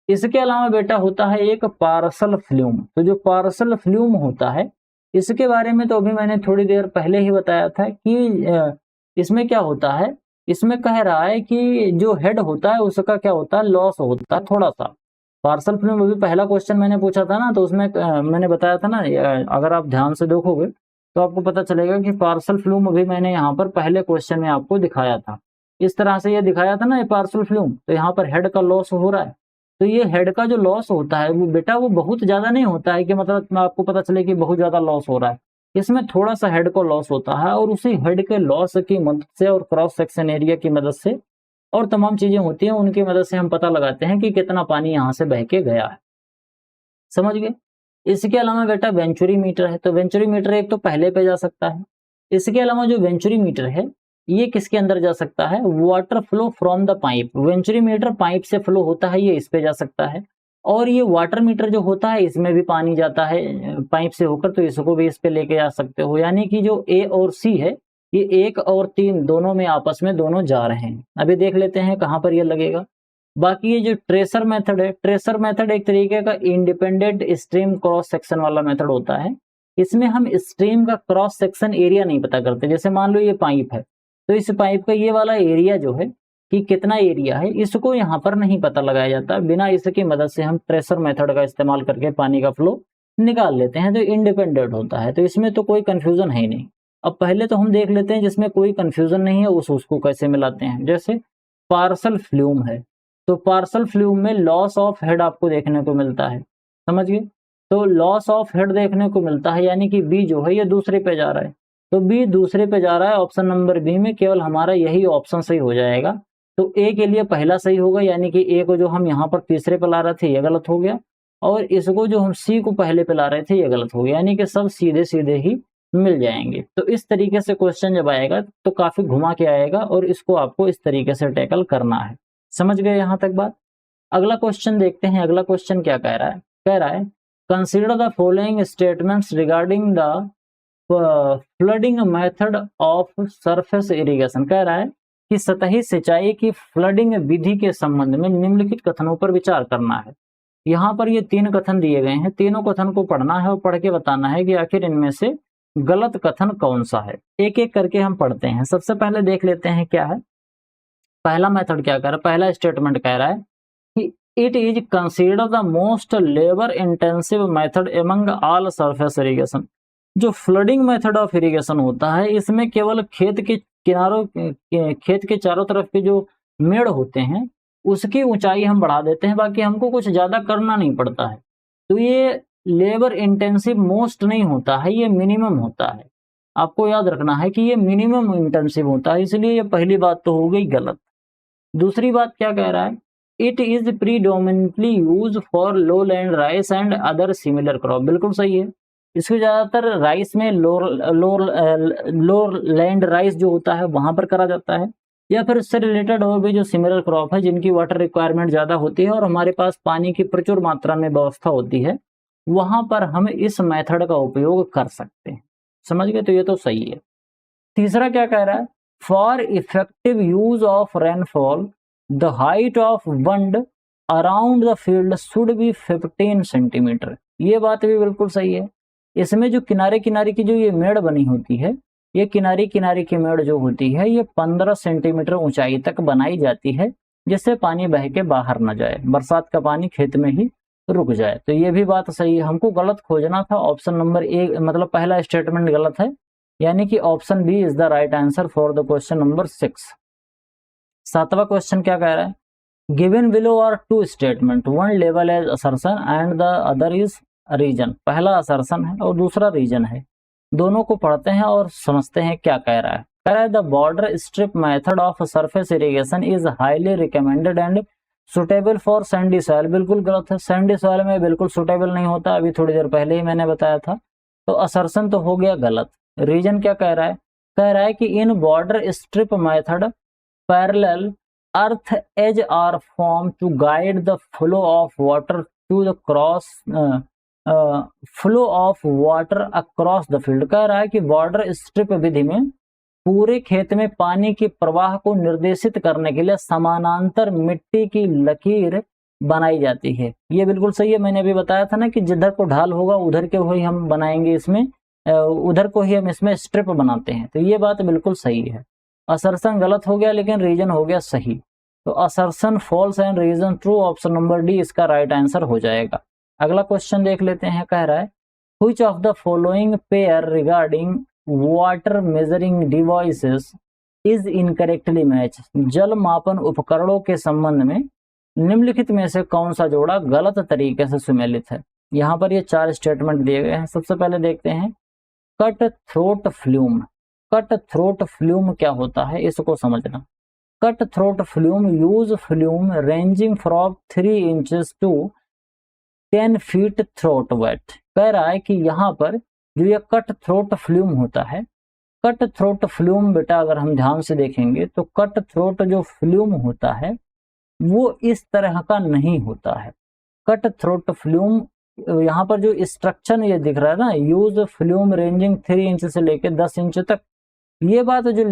Speaker 1: इसके अलावा बेटा होता है एक पार्सल फ्लूम। तो जो पार्सल फ्लूम होता है इसके बारे में तो अभी मैंने थोड़ी देर पहले ही बताया था कि इसमें क्या होता है, इसमें कह रहा है कि जो हेड होता है उसका क्या होता है, लॉस होता है थोड़ा सा। पार्सल फ्लूम अभी पहला क्वेश्चन मैंने पूछा था ना, तो उसमें मैंने बताया था ना, अगर आप ध्यान से देखोगे तो आपको पता चलेगा कि पार्सल फ्लूम अभी मैंने यहाँ पर पहले क्वेश्चन में आपको दिखाया था। इस तरह से ये दिखाया था ना ये पार्सल फ्लूम, तो यहाँ पर हेड का लॉस हो रहा है। तो ये हेड का जो लॉस होता है वो बेटा वो बहुत ज्यादा नहीं होता है कि मतलब आपको पता चले कि बहुत ज्यादा लॉस हो रहा है, इसमें थोड़ा सा हेड को लॉस होता है, और उसी हेड के लॉस की मदद से और क्रॉस सेक्शन एरिया की मदद से और तमाम चीजें होती हैं उनकी मदद से हम पता लगाते हैं कि कितना पानी यहाँ से बह के गया है। समझ गए? इसके अलावा बेटा वेंचुरी मीटर है, तो वेंचुरी मीटर एक तो पहले पे जा सकता है। इसके अलावा जो वेंचुरी मीटर है ये किसके अंदर जा सकता है, water flow from the pipe. Venturi meter pipe से फ्लो होता है, ये इस पे जा सकता है। और ये वाटर मीटर जो होता है इसमें भी पानी जाता है पाइप से होकर, तो इसको भी इस पे लेके जा सकते हो। यानी कि जो ए और सी है ये 1 और 3 दोनों में आपस में दोनों जा रहे हैं। अभी देख लेते हैं कहाँ पर ये लगेगा। बाकी ये जो ट्रेसर मेथड है, ट्रेसर मेथड एक तरीके का इंडिपेंडेंट स्ट्रीम क्रॉस सेक्शन वाला मेथड होता है। इसमें हम स्ट्रीम का क्रॉस सेक्शन एरिया नहीं पता करते। जैसे मान लो ये पाइप है, तो इस पाइप का ये वाला एरिया जो है कि कितना एरिया है, इसको यहाँ पर नहीं पता लगाया जाता। बिना इसकी मदद से हम ट्रेसर मेथड का इस्तेमाल करके पानी का फ्लो निकाल लेते हैं, तो इंडिपेंडेंट होता है, तो इसमें तो कोई कंफ्यूजन है ही नहीं। अब पहले तो हम देख लेते हैं जिसमें कोई कंफ्यूजन नहीं है उसको कैसे मिलाते हैं। जैसे पार्सल फ्लूम है, तो पार्सल फ्लूम में लॉस ऑफ हेड आपको देखने को मिलता है। समझ गए? तो लॉस ऑफ हेड देखने को मिलता है, यानी कि बी जो है ये दूसरे पे जा रहा है, तो बी दूसरे पे जा रहा है। ऑप्शन नंबर बी में केवल हमारा यही ऑप्शन सही हो जाएगा। तो ए के लिए पहला सही होगा, यानी कि ए को जो हम यहाँ पर तीसरे पे ला रहे थे ये गलत हो गया, और इसको जो हम सी को पहले पे ला रहे थे ये गलत हो गया, यानी कि सब सीधे सीधे ही मिल जाएंगे। तो इस तरीके से क्वेश्चन जब आएगा तो काफी घुमा के आएगा, और इसको आपको इस तरीके से टैकल करना है। समझ गए यहाँ तक बात? अगला क्वेश्चन देखते हैं। अगला क्वेश्चन क्या कह रहा है? कह रहा है consider the following statements regarding the flooding method of surface irrigation. कह रहा है कि सतही सिंचाई की फ्लडिंग विधि के संबंध में निम्नलिखित कथनों पर विचार करना है। यहाँ पर ये 3 कथन दिए गए हैं, तीनों कथन को पढ़ना है और पढ़ के बताना है कि आखिर इनमें से गलत कथन कौन सा है। एक एक करके हम पढ़ते हैं। सबसे पहले देख लेते हैं क्या है। पहला मेथड क्या कह रहा है, पहला स्टेटमेंट कह रहा है कि it is consider the most labour intensive method among all surface irrigation. जो फ्लडिंग मेथड ऑफ इरिगेशन होता है, इसमें केवल खेत के चारों तरफ के जो मेड़ होते हैं उसकी ऊंचाई हम बढ़ा देते हैं, बाकी हमको कुछ ज्यादा करना नहीं पड़ता है। तो ये लेबर इंटेंसिव मोस्ट नहीं होता है, ये मिनिमम होता है। आपको याद रखना है कि ये मिनिमम इंटेंसिव होता है, इसलिए ये पहली बात तो हो गई गलत। दूसरी बात क्या कह रहा है, it is predominantly use for low land rice and other similar crop. बिल्कुल सही है। इसको ज्यादातर राइस में लोअर लैंड राइस जो होता है वहां पर करा जाता है, या फिर इससे रिलेटेड और भी जो सिमिलर क्रॉप है जिनकी वाटर रिक्वायरमेंट ज्यादा होती है और हमारे पास पानी की प्रचुर मात्रा में व्यवस्था होती है, वहां पर हम इस मेथड का उपयोग कर सकते हैं। समझ गए? तो ये तो सही है। तीसरा क्या कह रहा है, for effective use of rainfall the height of bund around the field should be 15 centimetre. ये बात भी बिल्कुल सही है। इसमें जो किनारे किनारे की जो ये मेड़ बनी होती है, ये किनारे किनारे की मेड़ जो होती है ये 15 सेंटीमीटर ऊंचाई तक बनाई जाती है, जिससे पानी बह के बाहर न जाए, बरसात का पानी खेत में ही रुक जाए। तो ये भी बात सही है। हमको गलत खोजना था, ऑप्शन नंबर ए मतलब पहला स्टेटमेंट गलत है, यानी कि option B is the right answer for the question number 6। 7वां क्वेश्चन क्या कह रहा है, given below are 2 statement, one लेवल as assertion and the other is reason. पहला असर्शन है और दूसरा रीजन है। दोनों को पढ़ते हैं और समझते हैं क्या कह रहा है। कह रहा है the border strip method of surface irrigation is highly recommended and suitable for Sandy soil. बिल्कुल गलत है। सैंडी सॉइल में बिल्कुल सुटेबल नहीं होता, अभी थोड़ी देर पहले ही मैंने बताया था। तो असर्शन तो हो गया गलत। रीजन क्या कह रहा है, कह रहा है कि in border strip method parallel earth edges are form to guide the flow of water to the cross flow of water across the field. कह रहा है कि बॉर्डर स्ट्रिप विधि में पूरे खेत में पानी के प्रवाह को निर्देशित करने के लिए समानांतर मिट्टी की लकीर बनाई जाती है। ये बिल्कुल सही है। मैंने अभी बताया था ना कि जिधर को ढाल होगा उधर के ही हम बनाएंगे, इसमें उधर को ही हम इसमें स्ट्रिप बनाते हैं। तो ये बात बिल्कुल सही है। असर्शन गलत हो गया लेकिन रीजन हो गया सही। तो assertion false and reason true, option number D इसका राइट आंसर हो जाएगा। अगला क्वेश्चन देख लेते हैं। कह रहा है which of the following pair regarding water measuring devices is incorrectly match. जल मापन उपकरणों के संबंध में निम्नलिखित में से कौन सा जोड़ा गलत तरीके से सुमेलित है। यहाँ पर ये 4 स्टेटमेंट दिए गए हैं। सबसे पहले देखते हैं cut throat flume. Cut throat flume क्या होता है इसको समझना। Cut throat flume use flume ranging from 3 inches to 10 feet throat wet. कह रहा है कि यहाँ पर जो ये कट थ्रोट फ्लूम होता है, कट थ्रोट फ्लूम बेटा अगर हम ध्यान से देखेंगे तो कट थ्रोट जो फ्लूम होता है वो इस तरह का नहीं होता है। कट थ्रोट फ्लूम यहाँ पर जो स्ट्रक्चर ये दिख रहा है ना, यूज फ्लूम रेंजिंग 3 इंच से लेकर 10 इंच तक, ये बात जो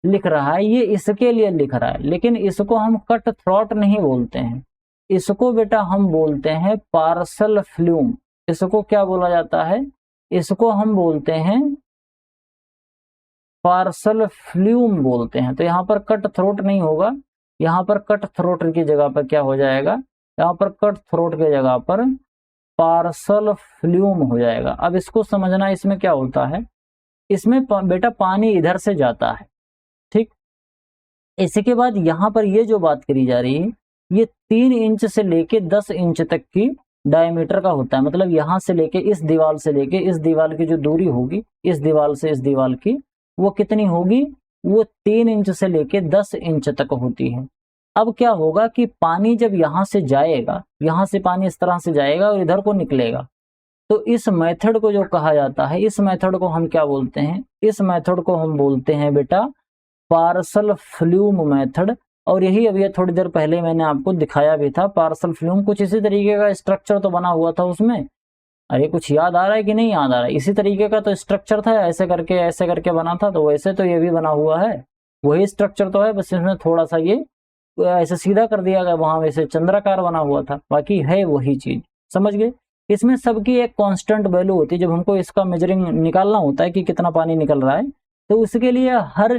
Speaker 1: लिख रहा है ये इसके लिए लिख रहा है, लेकिन इसको हम कट थ्रोट नहीं बोलते हैं। इसको बेटा हम बोलते हैं पार्सल फ्लूम। इसको क्या बोला जाता है, इसको हम बोलते हैं पार्सल फ्लूम बोलते हैं। तो यहाँ पर कट थ्रोट नहीं होगा, यहाँ पर कट थ्रोट की जगह पर क्या हो जाएगा, यहाँ पर कट थ्रोट की जगह पर पार्सल फ्लूम हो जाएगा। अब इसको समझना, इसमें क्या होता है, इसमें बेटा पानी इधर से जाता है, ठीक। इसके बाद यहाँ पर ये जो बात करी जा रही है ये 3 इंच से लेके 10 इंच तक की डायमीटर का होता है। मतलब यहाँ से लेके इस दीवार से लेके इस दीवार की जो दूरी होगी इस दीवार से इस दीवार की, वो कितनी होगी, वो 3 इंच से लेके 10 इंच तक होती है। अब क्या होगा कि पानी जब यहाँ से जाएगा, यहाँ से पानी इस तरह से जाएगा और इधर को निकलेगा, तो इस मेथड को जो कहा जाता है, इस मेथड को हम क्या बोलते हैं, इस मेथड को हम बोलते हैं बेटा पार्सल फ्लूम मेथड। और यही अभी थोड़ी देर पहले मैंने आपको दिखाया भी था। पार्सल फ्लूम कुछ इसी तरीके का स्ट्रक्चर तो बना हुआ था उसमें। अरे कुछ याद आ रहा है कि नहीं याद आ रहा है, इसी तरीके का तो स्ट्रक्चर था, ऐसे करके बना था, तो वैसे तो ये भी बना हुआ है। वही स्ट्रक्चर तो है, बस इसमें थोड़ा सा ये ऐसे सीधा कर दिया गया, वहां वैसे चंद्राकार बना हुआ था, बाकी है वही चीज। समझ गए? इसमें सबकी एक कांस्टेंट वैल्यू होती है। जब हमको इसका मेजरिंग निकालना होता है कि कितना पानी निकल रहा है, तो उसके लिए हर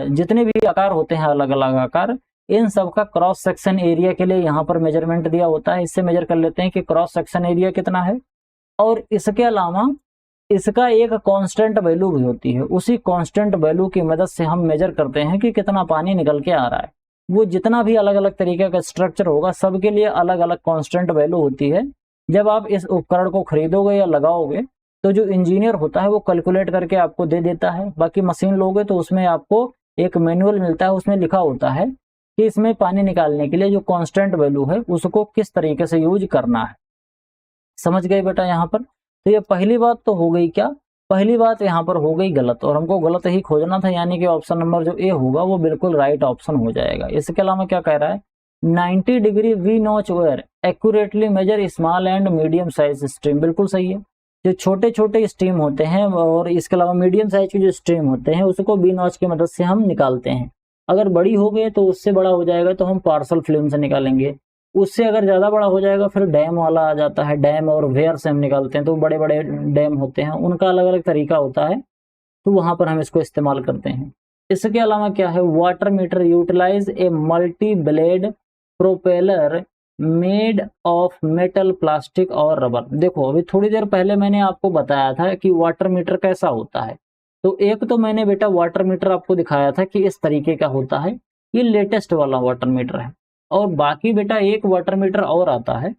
Speaker 1: जितने भी आकार होते हैं, अलग अलग आकार, इन सब का क्रॉस सेक्शन एरिया के लिए यहाँ पर मेजरमेंट दिया होता है। इससे मेजर कर लेते हैं कि क्रॉस सेक्शन एरिया कितना है। और इसके अलावा इसका एक कांस्टेंट वैल्यू भी होती है। उसी कांस्टेंट वैल्यू की मदद से हम मेजर करते हैं कि कितना पानी निकल के आ रहा है। वो जितना भी अलग अलग तरीके का स्ट्रक्चर होगा, सबके लिए अलग अलग कांस्टेंट वैल्यू होती है। जब आप इस उपकरण को खरीदोगे या लगाओगे, तो जो इंजीनियर होता है वो कैलकुलेट करके आपको दे देता है। बाकी मशीन लोगे तो उसमें आपको एक मैनुअल मिलता है, उसमें लिखा होता है कि इसमें पानी निकालने के लिए जो कांस्टेंट वैल्यू है उसको किस तरीके से यूज करना है। समझ गए बेटा यहाँ पर? तो ये पहली बात तो हो गई क्या, पहली बात यहाँ पर हो गई गलत, और हमको गलत ही खोजना था, यानी कि ऑप्शन नंबर जो ए होगा वो बिल्कुल राइट ऑप्शन हो जाएगा। इसके अलावा क्या कह रहा है, 90 degree V notch weir accurately measure small and medium size stream. बिल्कुल सही है। जो छोटे छोटे स्ट्रीम होते हैं और इसके अलावा मीडियम साइज के जो स्ट्रीम होते हैं उसको वी नॉच की मदद से हम निकालते हैं। अगर बड़ी हो गई तो उससे बड़ा हो जाएगा तो हम पार्सल फिल्म से निकालेंगे। उससे अगर ज़्यादा बड़ा हो जाएगा फिर डैम वाला आ जाता है, डैम और वेयर से हम निकालते हैं। तो बड़े बड़े डैम होते हैं, उनका अलग अलग तरीका होता है, तो वहां पर हम इसको इस्तेमाल करते हैं। इसके अलावा क्या है, water meter utilise a multi blade propeller made of metal, plastic और रबर। देखो अभी थोड़ी देर पहले मैंने आपको बताया था कि वाटर मीटर कैसा होता है। तो एक तो मैंने बेटा वाटर मीटर आपको दिखाया था कि इस तरीके का होता है, ये लेटेस्ट वाला वाटर मीटर है। और बाकी बेटा एक वाटर मीटर और आता है,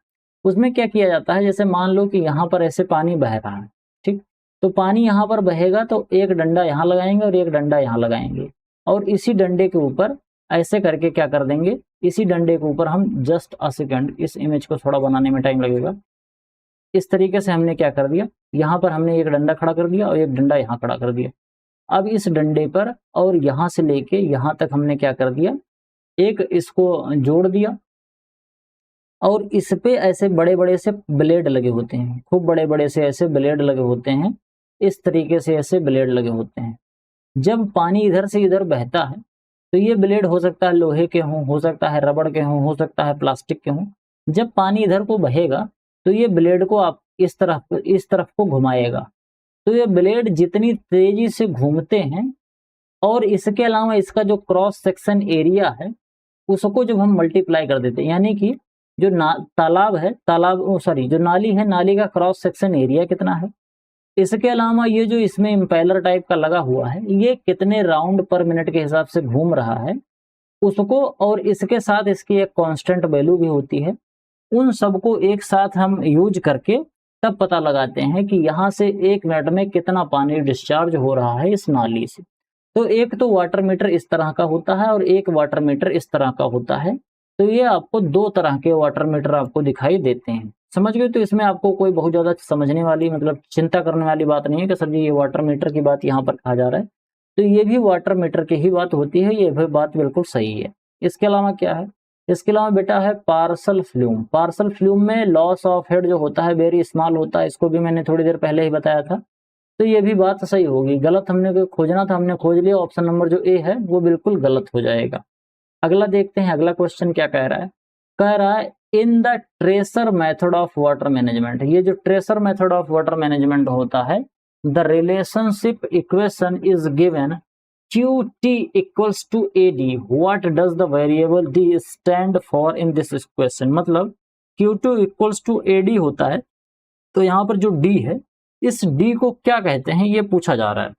Speaker 1: उसमें क्या किया जाता है, जैसे मान लो कि यहाँ पर ऐसे पानी बह रहा है, ठीक, तो पानी यहाँ पर बहेगा तो एक डंडा यहाँ लगाएंगे और एक डंडा यहाँ लगाएंगे, और इसी डंडे के ऊपर ऐसे करके क्या कर देंगे, इसी डंडे के ऊपर हम जस्ट अ सेकंड, इस इमेज को थोड़ा बनाने में टाइम लगेगा। इस तरीके से हमने क्या कर दिया, यहाँ पर हमने एक डंडा खड़ा कर दिया और एक डंडा यहाँ खड़ा कर दिया। अब इस डंडे पर और यहाँ से लेके यहाँ तक हमने क्या कर दिया, एक इसको जोड़ दिया, और इस पे ऐसे बड़े बड़े से ब्लेड लगे होते हैं, खूब बड़े बड़े से ऐसे ब्लेड लगे होते हैं, इस तरीके से ऐसे ब्लेड लगे होते हैं। जब पानी इधर से इधर बहता है तो ये ब्लेड हो सकता है लोहे के हों, हो सकता है रबड़ के हों, हो सकता है प्लास्टिक के हों। जब पानी इधर को बहेगा तो ये ब्लेड को आप इस तरफ को घुमाएगा। तो ये ब्लेड जितनी तेजी से घूमते हैं, और इसके अलावा इसका जो क्रॉस सेक्शन एरिया है उसको जब हम मल्टीप्लाई कर देते हैं, यानी कि जो तालाब है, जो नाली है, नाली का क्रॉस सेक्शन एरिया कितना है, इसके अलावा ये जो इसमें इम्पेलर टाइप का लगा हुआ है ये कितने राउंड पर मिनट के हिसाब से घूम रहा है उसको, और इसके साथ इसकी एक कांस्टेंट वैल्यू भी होती है। उन सबको एक साथ हम यूज करके तब पता लगाते हैं कि यहाँ से 1 मिनट में कितना पानी डिस्चार्ज हो रहा है इस नाली से। तो एक तो वाटर मीटर इस तरह का होता है और एक वाटर मीटर इस तरह का होता है। तो ये आपको 2 तरह के वाटर मीटर आपको दिखाई देते हैं। समझ गए? तो इसमें आपको कोई बहुत ज़्यादा समझने वाली, मतलब चिंता करने वाली बात नहीं है कि सर जी ये वाटर मीटर की बात यहाँ पर कहा जा रहा है। तो ये भी वाटर मीटर की ही बात होती है, ये भी बात बिल्कुल सही है। इसके अलावा क्या है, इसके अलावा बेटा है पार्सल फ्लूम। पार्सल फ्लूम में लॉस ऑफ हेड जो होता है वेरी स्मॉल होता है, इसको भी मैंने थोड़ी देर पहले ही बताया था। तो ये भी बात सही होगी। गलत हमने खोजना था, हमने खोज लिया, ऑप्शन नंबर जो ए है वो बिल्कुल गलत हो जाएगा। अगला देखते हैं, अगला क्वेश्चन क्या कह रहा है। कह रहा है in the tracer method of water management. ये जो tracer method of water management होता है, the relationship equation is given QT equals to AD. What does the variable D stand for in this equation? मतलब Q2 equals to AD होता है, तो यहाँ पर जो D है, इस D को क्या कहते हैं ये पूछा जा रहा है।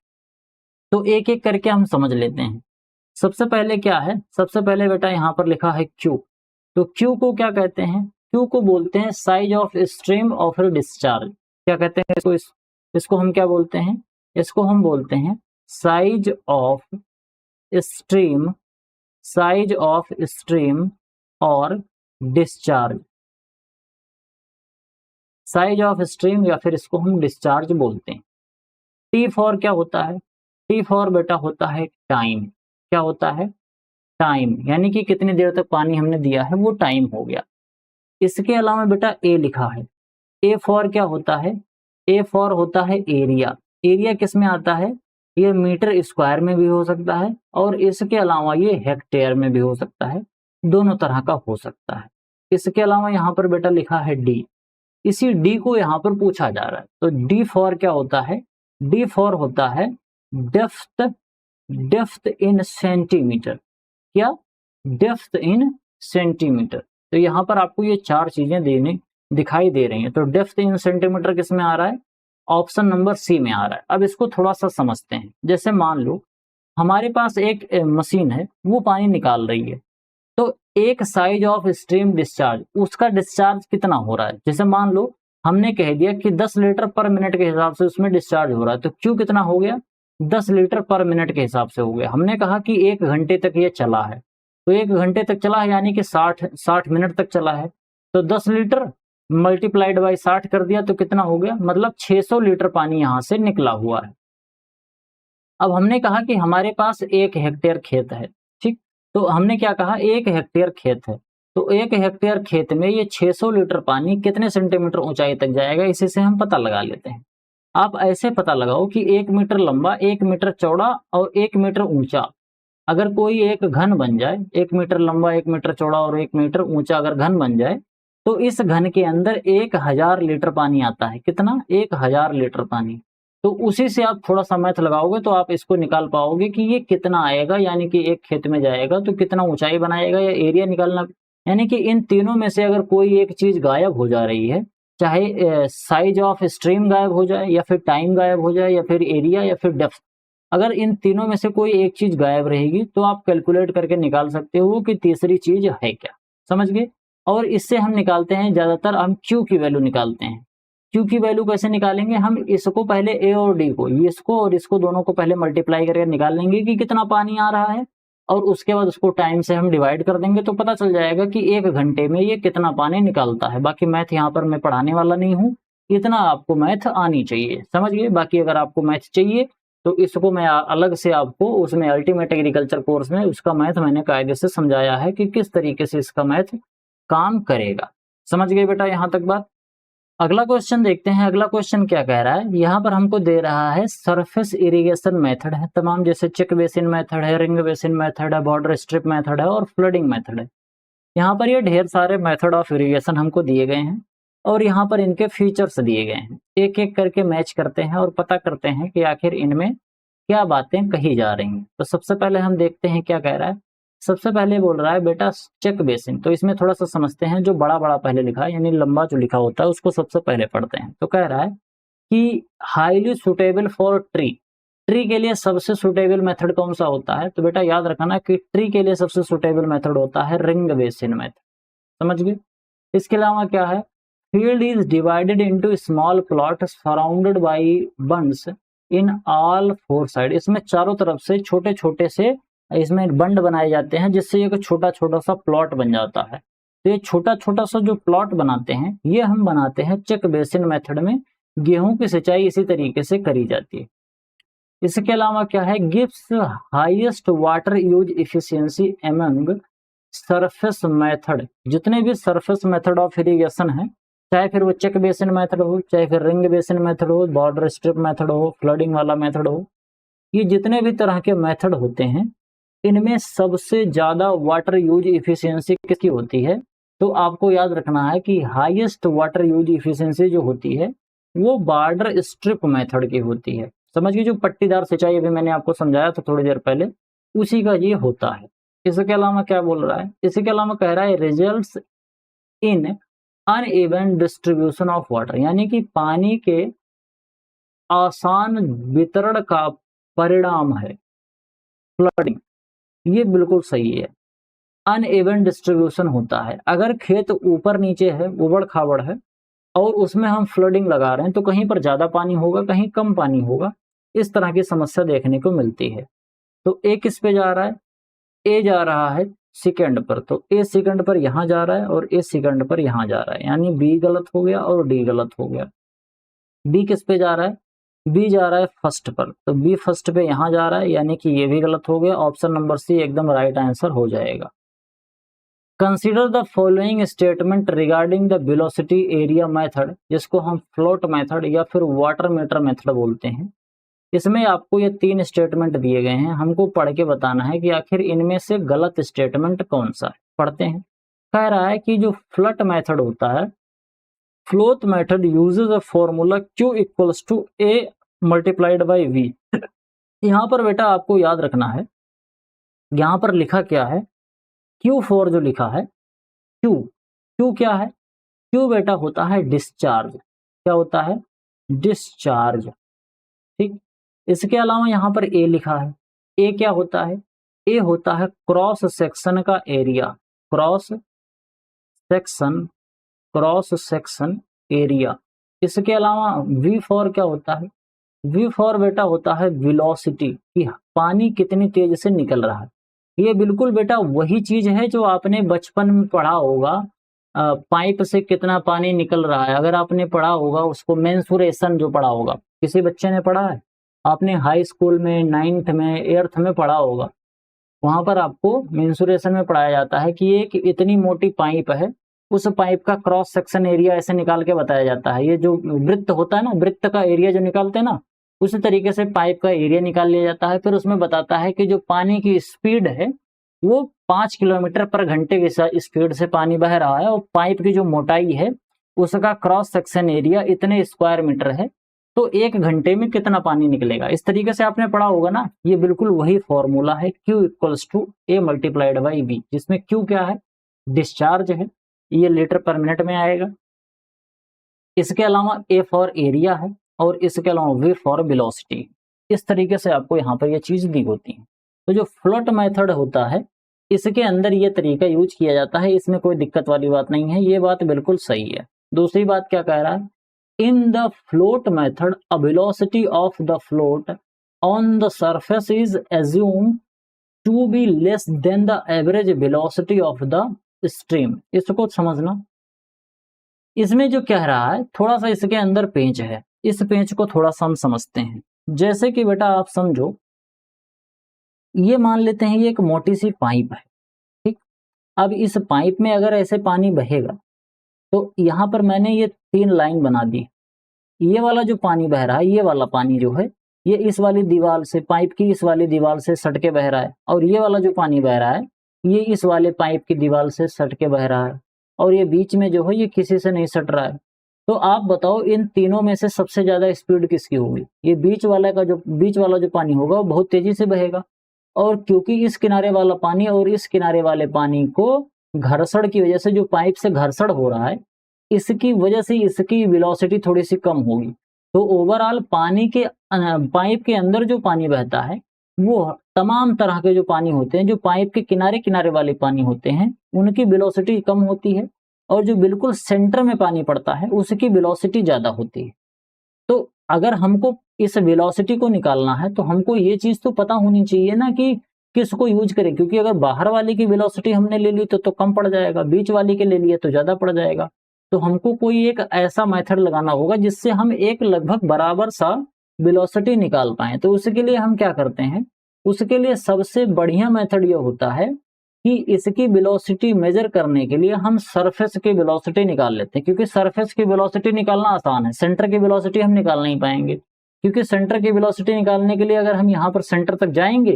Speaker 1: तो एक एक करके हम समझ लेते हैं। सबसे पहले क्या है, सबसे पहले बेटा यहाँ पर लिखा है Q। तो Q को क्या कहते हैं, Q को बोलते हैं size of stream of discharge. क्या कहते हैं इसको, इसको हम क्या बोलते हैं, इसको हम बोलते हैं size of stream, size of stream और डिस्चार्ज, साइज ऑफ स्ट्रीम, या फिर इसको हम डिस्चार्ज बोलते हैं। टी फॉर क्या होता है, टी फॉर बेटा होता है टाइम। क्या होता है, टाइम, यानी कि कितनी देर तक पानी हमने दिया है वो टाइम हो गया। इसके अलावा बेटा ए लिखा है, ए फॉर क्या होता है, ए फॉर होता है एरिया। एरिया किस में आता है, ये मीटर स्क्वायर में भी हो सकता है और इसके अलावा ये हेक्टेयर में भी हो सकता है, दोनों तरह का हो सकता है। इसके अलावा यहाँ पर बेटा लिखा है डी, इसी डी को यहाँ पर पूछा जा रहा है। तो डी फॉर क्या होता है? डी फॉर होता है डेप्थ, डेप्थ इन सेंटीमीटर। क्या? Depth in centimetre. तो यहाँ पर आपको ये चार चीजें देने दिखाई दे रही हैं। तो डेप्थ इन सेंटीमीटर किस में आ रहा है? ऑप्शन नंबर सी में आ रहा है। अब इसको थोड़ा सा समझते हैं। जैसे मान लो हमारे पास एक मशीन है, वो पानी निकाल रही है, तो एक साइज ऑफ स्ट्रीम डिस्चार्ज, उसका डिस्चार्ज कितना हो रहा है? जैसे मान लो हमने कह दिया कि 10 लीटर पर मिनट के हिसाब से उसमें डिस्चार्ज हो रहा है, तो क्यू कितना हो गया? 10 लीटर पर मिनट के हिसाब से हो गया। हमने कहा कि 1 घंटे तक ये चला है, तो 1 घंटे तक चला है यानी कि 60 मिनट तक चला है, तो 10 लीटर मल्टीप्लाइड बाई 60 कर दिया तो कितना हो गया? मतलब 600 लीटर पानी यहां से निकला हुआ है। अब हमने कहा कि हमारे पास 1 हेक्टेयर खेत है, ठीक? तो हमने क्या कहा? 1 हेक्टेयर खेत है, तो 1 हेक्टेयर खेत में ये 600 लीटर पानी कितने सेंटीमीटर ऊंचाई तक जाएगा, इसी से हम पता लगा लेते हैं। आप ऐसे पता लगाओ कि 1 मीटर लंबा, 1 मीटर चौड़ा और 1 मीटर ऊंचा अगर कोई एक घन बन जाए, 1 मीटर लंबा, 1 मीटर चौड़ा और 1 मीटर ऊंचा अगर घन बन जाए, तो इस घन के अंदर 1000 लीटर पानी आता है। कितना? 1000 लीटर पानी। तो उसी से आप थोड़ा सा मैथ लगाओगे तो आप इसको निकाल पाओगे कि ये कितना आएगा, यानी कि एक खेत में जाएगा तो कितना ऊंचाई बनाएगा या एरिया निकालना। यानी कि इन तीनों में से अगर कोई एक चीज गायब हो जा रही है, चाहे साइज ऑफ स्ट्रीम गायब हो जाए या फिर टाइम गायब हो जाए या फिर एरिया या फिर डेप्थ, अगर इन तीनों में से कोई एक चीज गायब रहेगी तो आप कैलकुलेट करके निकाल सकते हो कि तीसरी चीज है क्या। समझ गए? और इससे हम निकालते हैं, ज्यादातर हम क्यू की वैल्यू निकालते हैं। क्यू की वैल्यू कैसे निकालेंगे? हम इसको पहले ए और डी को, इसको और इसको दोनों को पहले मल्टीप्लाई करके निकाल लेंगे कि कितना पानी आ रहा है, और उसके बाद उसको टाइम से हम डिवाइड कर देंगे तो पता चल जाएगा कि 1 घंटे में ये कितना पानी निकालता है। बाकी मैथ यहाँ पर मैं पढ़ाने वाला नहीं हूँ, इतना आपको मैथ आनी चाहिए। समझ गए? बाकी अगर आपको मैथ चाहिए तो इसको मैं अलग से आपको उसमें अल्टीमेट एग्रीकल्चर कोर्स में उसका मैथ मैंने कायदे से समझाया है कि किस तरीके से इसका मैथ काम करेगा। समझ गए बेटा यहाँ तक बात? अगला क्वेश्चन देखते हैं। अगला क्वेश्चन क्या कह रहा है? यहाँ पर हमको दे रहा है सरफेस इरिगेशन मेथड है तमाम, जैसे चेक बेसिन मेथड है, रिंग बेसिन मेथड है, बॉर्डर स्ट्रिप मेथड है और फ्लडिंग मेथड है। यहाँ पर ये ढेर सारे मेथड ऑफ इरिगेशन हमको दिए गए हैं और यहाँ पर इनके फीचर्स दिए गए हैं। एक एक करके मैच करते हैं और पता करते हैं कि आखिर इनमें क्या बातें कही जा रही हैं। तो सबसे पहले हम देखते हैं क्या कह रहा है। सबसे पहले बोल रहा है बेटा चेक बेसिन। तो इसमें थोड़ा सा समझते हैं, जो बड़ा बड़ा पहले लिखा है यानी लंबा जो लिखा होता है उसको सबसे पहले पढ़ते हैं। तो कह रहा है कि highly suitable for tree, tree के लिए सबसे सुटेबल मेथड कौन सा होता है? तो बेटा याद रखना कि ट्री के लिए सबसे सुटेबल मेथड होता है रिंग बेसिन मेथड। समझ गए? इसके अलावा क्या है? Field is divided into small plot surrounded by बंड्स in all 4 side. इसमें चारों तरफ से छोटे छोटे से इसमें बंड बनाए जाते हैं जिससे एक छोटा छोटा सा प्लॉट बन जाता है। तो ये छोटा छोटा सा जो प्लॉट बनाते हैं ये हम बनाते हैं चेक बेसिन मेथड में। गेहूं की सिंचाई इसी तरीके से करी जाती है। इसके अलावा क्या है? Gives highest water use efficiency among surface method. जितने भी सरफेस मेथड ऑफ इरिगेशन है, चाहे फिर वो चेक बेसिन मेथड हो, चाहे फिर रिंग बेसिन मेथड हो, बॉर्डर स्ट्रिप मेथड हो, फ्लडिंग वाला मेथड हो, ये जितने भी तरह के मेथड होते हैं इनमें सबसे ज्यादा वाटर यूज इफिशियंसी किसकी होती है? तो आपको याद रखना है कि हाईएस्ट वाटर यूज इफिशियंसी जो होती है वो बॉर्डर स्ट्रिप मेथड की होती है। समझ गए? जो पट्टीदार सिंचाई अभी मैंने आपको समझाया था थोड़ी देर पहले, उसी का ये होता है। इसके अलावा क्या बोल रहा है? इसके अलावा कह रहा है results in uneven distribution of water, यानी कि पानी के आसान वितरण का परिणाम है फ्लडिंग। ये बिल्कुल सही है। अनइवन डिस्ट्रीब्यूशन होता है। अगर खेत ऊपर नीचे है, उबड़ खाबड़ है और उसमें हम फ्लडिंग लगा रहे हैं तो कहीं पर ज्यादा पानी होगा, कहीं कम पानी होगा। इस तरह की समस्या देखने को मिलती है। तो ए किस पे जा रहा है? ए जा रहा है सेकंड पर, तो ए सेकंड पर यहां जा रहा है और ए सेकंड पर यहां जा रहा है, यानी बी गलत हो गया और डी गलत हो गया। बी किस पे जा रहा है? बी जा रहा है फर्स्ट पर, तो बी फर्स्ट पे यहां जा रहा है, यानी कि ये भी गलत हो गया। ऑप्शन नंबर सी एकदम राइट आंसर हो जाएगा। Consider the following statement regarding the velocity area method, जिसको हम फ्लोट मेथड या फिर वाटर मीटर मेथड बोलते हैं। इसमें आपको ये 3 स्टेटमेंट दिए गए हैं, हमको पढ़ के बताना है कि आखिर इनमें से गलत स्टेटमेंट कौन सा है। पढ़ते हैं। कह रहा है कि जो फ्लट मेथड होता है, float method uses a formula Q equals to A multiplied by V। यहाँ पर बेटा आपको याद रखना है, यहाँ पर लिखा क्या है, Q4 जो लिखा है, Q क्या है? Q बेटा होता है डिस्चार्ज। क्या होता है? डिस्चार्ज। ठीक। इसके अलावा यहाँ पर A लिखा है, A क्या होता है? A होता है क्रॉस सेक्शन का एरिया। Cross section area. इसके अलावा V4 क्या होता है? V4 बेटा होता है वेलोसिटी, कि पानी कितनी तेज से निकल रहा है। ये बिल्कुल बेटा वही चीज है जो आपने बचपन में पढ़ा होगा, पाइप से कितना पानी निकल रहा है। अगर आपने पढ़ा होगा उसको, मेंसुरेशन जो पढ़ा होगा, किसी बच्चे ने पढ़ा है, आपने हाई स्कूल में 9th में 8th में पढ़ा होगा, वहां पर आपको मेंसुरेशन में पढ़ाया जाता है कि एक इतनी मोटी पाइप है, उस पाइप का क्रॉस सेक्शन एरिया ऐसे निकाल के बताया जाता है। ये जो वृत्त होता है ना, वृत्त का एरिया जो निकालते हैं ना, उसी तरीके से पाइप का एरिया निकाल लिया जाता है। फिर उसमें बताता है कि जो पानी की स्पीड है वो 5 किलोमीटर पर घंटे की स्पीड से पानी बह रहा है, और पाइप की जो मोटाई है उसका क्रॉस सेक्शन एरिया इतने स्क्वायर मीटर है, तो 1 घंटे में कितना पानी निकलेगा। इस तरीके से आपने पढ़ा होगा ना। ये बिल्कुल वही फॉर्मूला है, Q equals to A multiplied by B, जिसमें Q क्या है? डिस्चार्ज है, ये लीटर पर मिनट में आएगा। इसके अलावा A फॉर एरिया है, और इसके अलावा V फॉर वेलोसिटी। इस तरीके से आपको यहाँ पर ये चीज दी होती है। तो जो फ्लोट मेथड होता है, इसके अंदर ये तरीका यूज किया जाता है, इसमें कोई दिक्कत वाली बात नहीं है, ये बात बिल्कुल सही है। दूसरी बात क्या कह रहा है? In the float method, a velocity of the float on the surface is assumed to be less than the average velocity of the stream। इसको समझना। इसमें जो कह रहा है, थोड़ा सा इसके अंदर पेंच है, इस पेंच को थोड़ा सा हम समझते हैं। जैसे कि बेटा आप समझो, ये मान लेते हैं ये एक मोटी सी पाइप है, ठीक। अब इस पाइप में अगर ऐसे पानी बहेगा, तो यहाँ पर मैंने ये 3 लाइन बना दी। ये वाला जो पानी बह रहा है, ये वाला पानी जो है, ये इस वाली दीवार से, पाइप की इस वाली दीवार से सट के बह रहा है, और ये वाला जो पानी बह रहा है, ये इस वाले पाइप की दीवार से सट के बह रहा है, और ये बीच में जो है ये किसी से नहीं सट रहा है। तो आप बताओ इन तीनों में से सबसे ज्यादा स्पीड किसकी होगी? ये बीच वाला जो पानी होगा वो बहुत तेजी से बहेगा, और क्योंकि इस किनारे वाला पानी और इस किनारे वाले पानी को घर्षण की वजह से, जो पाइप से घर्षण हो रहा है, इसकी वजह से इसकी वेलोसिटी थोड़ी सी कम होगी। तो ओवरऑल पाइप के अंदर जो पानी बहता है, वो तमाम तरह के जो पानी होते हैं, जो पाइप के किनारे किनारे वाले पानी होते हैं, उनकी वेलोसिटी कम होती है, और जो बिल्कुल सेंटर में पानी पड़ता है उसकी वेलोसिटी ज्यादा होती है। तो अगर हमको इस वेलोसिटी को निकालना है, तो हमको ये चीज तो पता होनी चाहिए ना कि किसको यूज करें, क्योंकि अगर बाहर वाले की वेलोसिटी हमने ले ली तो कम पड़ जाएगा, बीच वाले के ले लिए तो ज्यादा पड़ जाएगा। तो हमको कोई एक ऐसा मेथड लगाना होगा जिससे हम एक लगभग बराबर सा वेलोसिटी निकाल पाए। तो उसके लिए हम क्या करते हैं? उसके लिए सबसे बढ़िया मेथड ये होता है कि इसकी वेलोसिटी मेजर करने के लिए हम सरफेस की वेलोसिटी निकाल लेते हैं, क्योंकि सरफेस की वेलोसिटी निकालना आसान है। सेंटर की वेलोसिटी हम निकाल नहीं पाएंगे, क्योंकि सेंटर की वेलोसिटी निकालने के लिए अगर हम यहाँ पर सेंटर तक जाएंगे,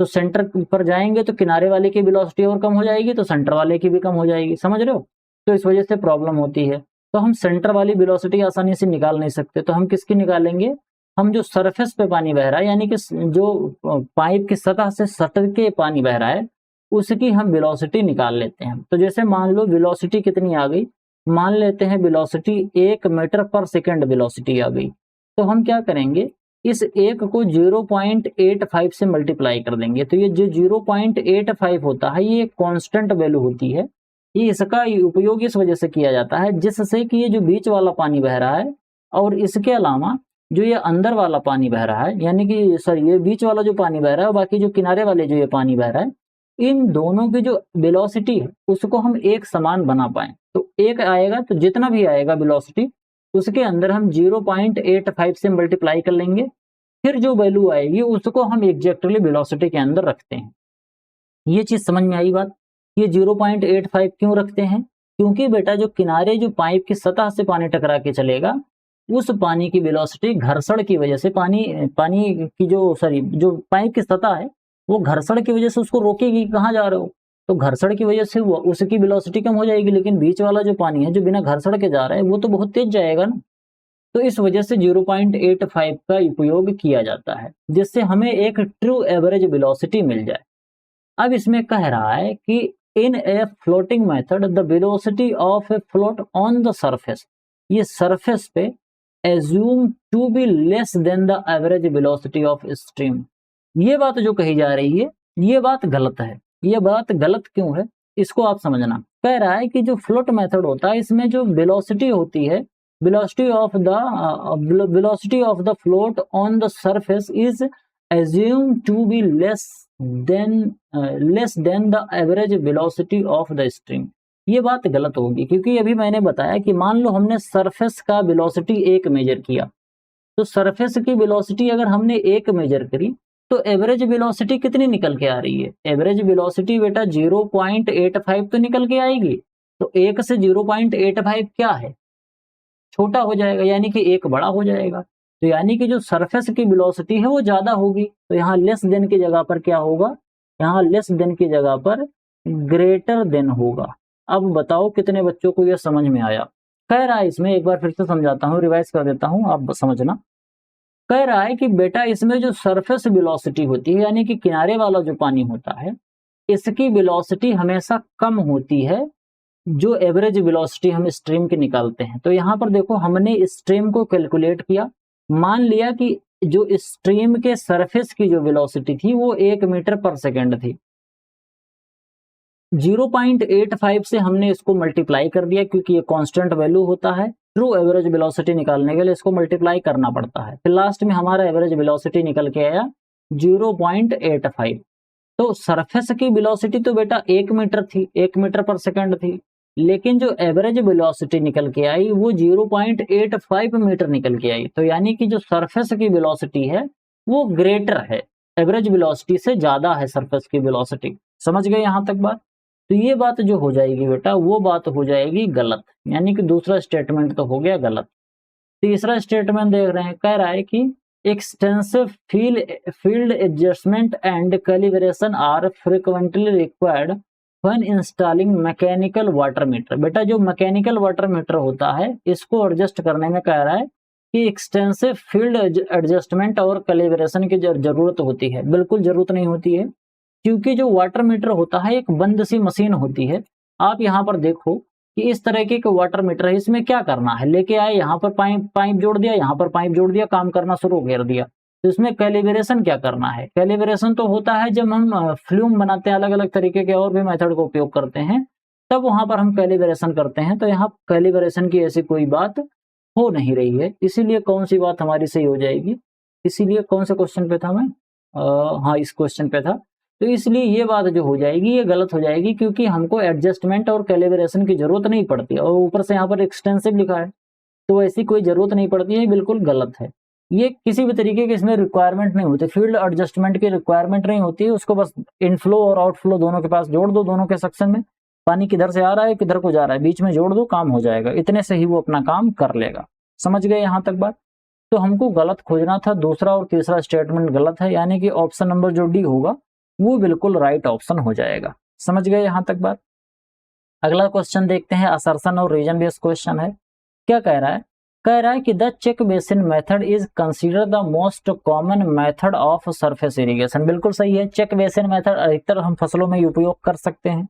Speaker 1: तो सेंटर पर जाएंगे तो किनारे वाले की वेलोसिटी और कम हो जाएगी, तो सेंटर वाले की भी कम हो जाएगी। समझ रहे हो? तो इस वजह से प्रॉब्लम होती है। तो हम सेंटर वाली वेलोसिटी आसानी से निकाल नहीं सकते, तो हम किसकी निकालेंगे? हम जो सरफेस पे पानी बह रहा है, यानी कि जो पाइप की सतह से सट के पानी बह रहा है, उसकी हम वेलोसिटी निकाल लेते हैं। तो जैसे मान लो वेलोसिटी कितनी आ गई, मान लेते हैं वेलोसिटी 1 मीटर पर सेकंड वेलोसिटी आ गई। तो हम क्या करेंगे, इस 1 को 0.85 से मल्टीप्लाई कर देंगे। तो ये जो 0.85 होता है, ये कांस्टेंट वैल्यू होती है। ये इसका उपयोग इस वजह से किया जाता है जिससे कि ये जो बीच वाला पानी बह रहा है, और इसके अलावा जो ये अंदर वाला पानी बह रहा है, यानी कि सॉरी, ये बीच वाला जो पानी बह रहा है और बाकी जो किनारे वाले जो ये पानी बह रहा है, इन दोनों की जो वेलोसिटी है उसको हम एक समान बना पाए। तो एक आएगा, तो जितना भी आएगा वेलोसिटी, उसके अंदर हम 0.85 से मल्टीप्लाई कर लेंगे। फिर जो वैल्यू आएगी उसको हम एग्जैक्टली वेलोसिटी के अंदर रखते हैं। ये चीज समझ में आई बात? ये 0.85 क्यों रखते हैं? क्योंकि बेटा जो किनारे, जो पाइप की सतह से पानी टकरा के चलेगा, उस पानी की वेलोसिटी घर्षण की वजह से पानी की जो पाइप की सतह है वो घर्षण की वजह से उसको रोकेगी, कहाँ जा रहे हो, तो घर्षण की वजह से वो उसकी वेलोसिटी कम हो जाएगी, लेकिन बीच वाला जो पानी है जो बिना घर्षण के जा रहा है वो तो बहुत तेज जाएगा ना। तो इस वजह से 0.85 का उपयोग किया जाता है, जिससे हमें एक ट्रू एवरेज वेलोसिटी मिल जाए। अब इसमें कह रहा है कि in a floating method the velocity of a float on the surface, ये सरफेस पे assume to be less than the average velocity of stream. ये बात जो कही जा रही है ये बात गलत है। ये बात गलत क्यों है इसको आप समझना। कह रहा है कि जो फ्लोट मेथड होता है इसमें जो वेलोसिटी होती है, velocity of the float on the surface is assumed to be less than the average velocity of the stream। ये बात गलत होगी, क्योंकि अभी मैंने बताया कि मान लो हमने सरफेस का वेलोसिटी 1 मेजर किया, तो सरफेस की वेलोसिटी अगर हमने 1 मेजर करी तो एवरेज वेलोसिटी कितनी निकल के आ रही है, एवरेज वेलोसिटी बेटा 0.85 तो निकल के आएगी। तो 1 से 0.85 क्या है, छोटा हो जाएगा, यानी कि 1 बड़ा हो जाएगा। तो यानी कि जो सरफेस की वेलोसिटी है वो ज्यादा होगी, तो यहाँ लेस देन की जगह पर क्या होगा, यहाँ लेस देन की जगह पर ग्रेटर देन होगा। अब बताओ कितने बच्चों को यह समझ में आया। कह रहा है इसमें, एक बार फिर से समझाता हूँ, रिवाइज कर देता हूँ, आप समझना। कह रहा है कि बेटा इसमें जो सरफेस वेलोसिटी होती है, यानी कि किनारे वाला जो पानी होता है, इसकी वेलोसिटी हमेशा कम होती है जो एवरेज वेलोसिटी हम स्ट्रीम की निकालते हैं। तो यहाँ पर देखो हमने स्ट्रीम को कैलकुलेट किया, मान लिया कि जो स्ट्रीम के सरफेस की जो वेलोसिटी थी वो 1 मीटर पर सेकंड थी। 0.85 से हमने इसको मल्टीप्लाई कर दिया, क्योंकि ये कांस्टेंट वैल्यू होता है। ट्रू एवरेज वेलोसिटी निकालने के लिए इसको मल्टीप्लाई करना पड़ता है। फिर लास्ट में हमारा एवरेज वेलोसिटी निकल के आया 0.85। तो सरफेस की वेलोसिटी तो बेटा 1 मीटर थी, 1 मीटर पर सेकंड थी, लेकिन जो एवरेज वेलोसिटी निकल के आई वो 0.85 मीटर निकल के आई। तो यानी कि जो सरफेस की वेलोसिटी है वो ग्रेटर है, एवरेज वेलोसिटी से ज्यादा है सरफेस की वेलोसिटी। समझ गए यहां तक बात। तो ये बात जो हो जाएगी बेटा वो बात हो जाएगी गलत, यानी कि दूसरा स्टेटमेंट तो हो गया गलत। तीसरा स्टेटमेंट देख रहे हैं, कह रहा है कि extensive field adjustment and calibration are frequently required when installing mechanical water meter. बेटा जो मैकेनिकल वाटर मीटर होता है इसको एडजस्ट करने में कह रहा है कि एक्सटेंसिव फील्ड एडजस्टमेंट और कैलिब्रेशन की जरूरत होती है। बिल्कुल जरूरत नहीं होती है, क्योंकि जो वाटर मीटर होता है एक बंद सी मशीन होती है। आप यहाँ पर देखो कि इस तरह के वाटर मीटर है, इसमें क्या करना है, लेके आए यहाँ पर पाइप जोड़ दिया, यहाँ पर पाइप जोड़ दिया, काम करना शुरू कर दिया। तो इसमें कैलिब्रेशन क्या करना है, कैलिब्रेशन तो होता है जब हम फ्लूम बनाते हैं, अलग अलग तरीके के और भी मेथड का उपयोग करते हैं, तब वहां पर हम कैलिब्रेशन करते हैं। तो यहाँ कैलिब्रेशन की ऐसी कोई बात हो नहीं रही है, इसीलिए कौन सी बात हमारी सही हो जाएगी। इसीलिए कौन से क्वेश्चन पे था मैं, हाँ इस क्वेश्चन पे था। तो इसलिए ये बात जो हो जाएगी ये गलत हो जाएगी, क्योंकि हमको एडजस्टमेंट और कैलिब्रेशन की जरूरत नहीं पड़ती, और ऊपर से यहाँ पर एक्सटेंसिव लिखा है तो ऐसी कोई जरूरत नहीं पड़ती है, बिल्कुल गलत है। ये किसी भी तरीके की इसमें रिक्वायरमेंट नहीं होती, फील्ड एडजस्टमेंट की रिक्वायरमेंट नहीं होती है। उसको बस इनफ्लो और आउटफ्लो दोनों के पास जोड़ दो, दोनों के सेक्शन में पानी किधर से आ रहा है किधर को जा रहा है बीच में जोड़ दो, काम हो जाएगा, इतने से ही वो अपना काम कर लेगा। समझ गए यहाँ तक बात। तो हमको गलत खोजना था, दूसरा और तीसरा स्टेटमेंट गलत है, यानी कि ऑप्शन नंबर जो डी होगा वो बिल्कुल राइट ऑप्शन हो जाएगा। समझ गए यहाँ तक बात। अगला क्वेश्चन देखते हैं, असर्शन और रीजन बेस्ड क्वेश्चन है। क्या कह रहा है, कह रहा है कि the check basin method is consider the most common method of surface irrigation. बिल्कुल सही है, चेक बेसिन मेथड अधिकतर हम फसलों में उपयोग कर सकते हैं।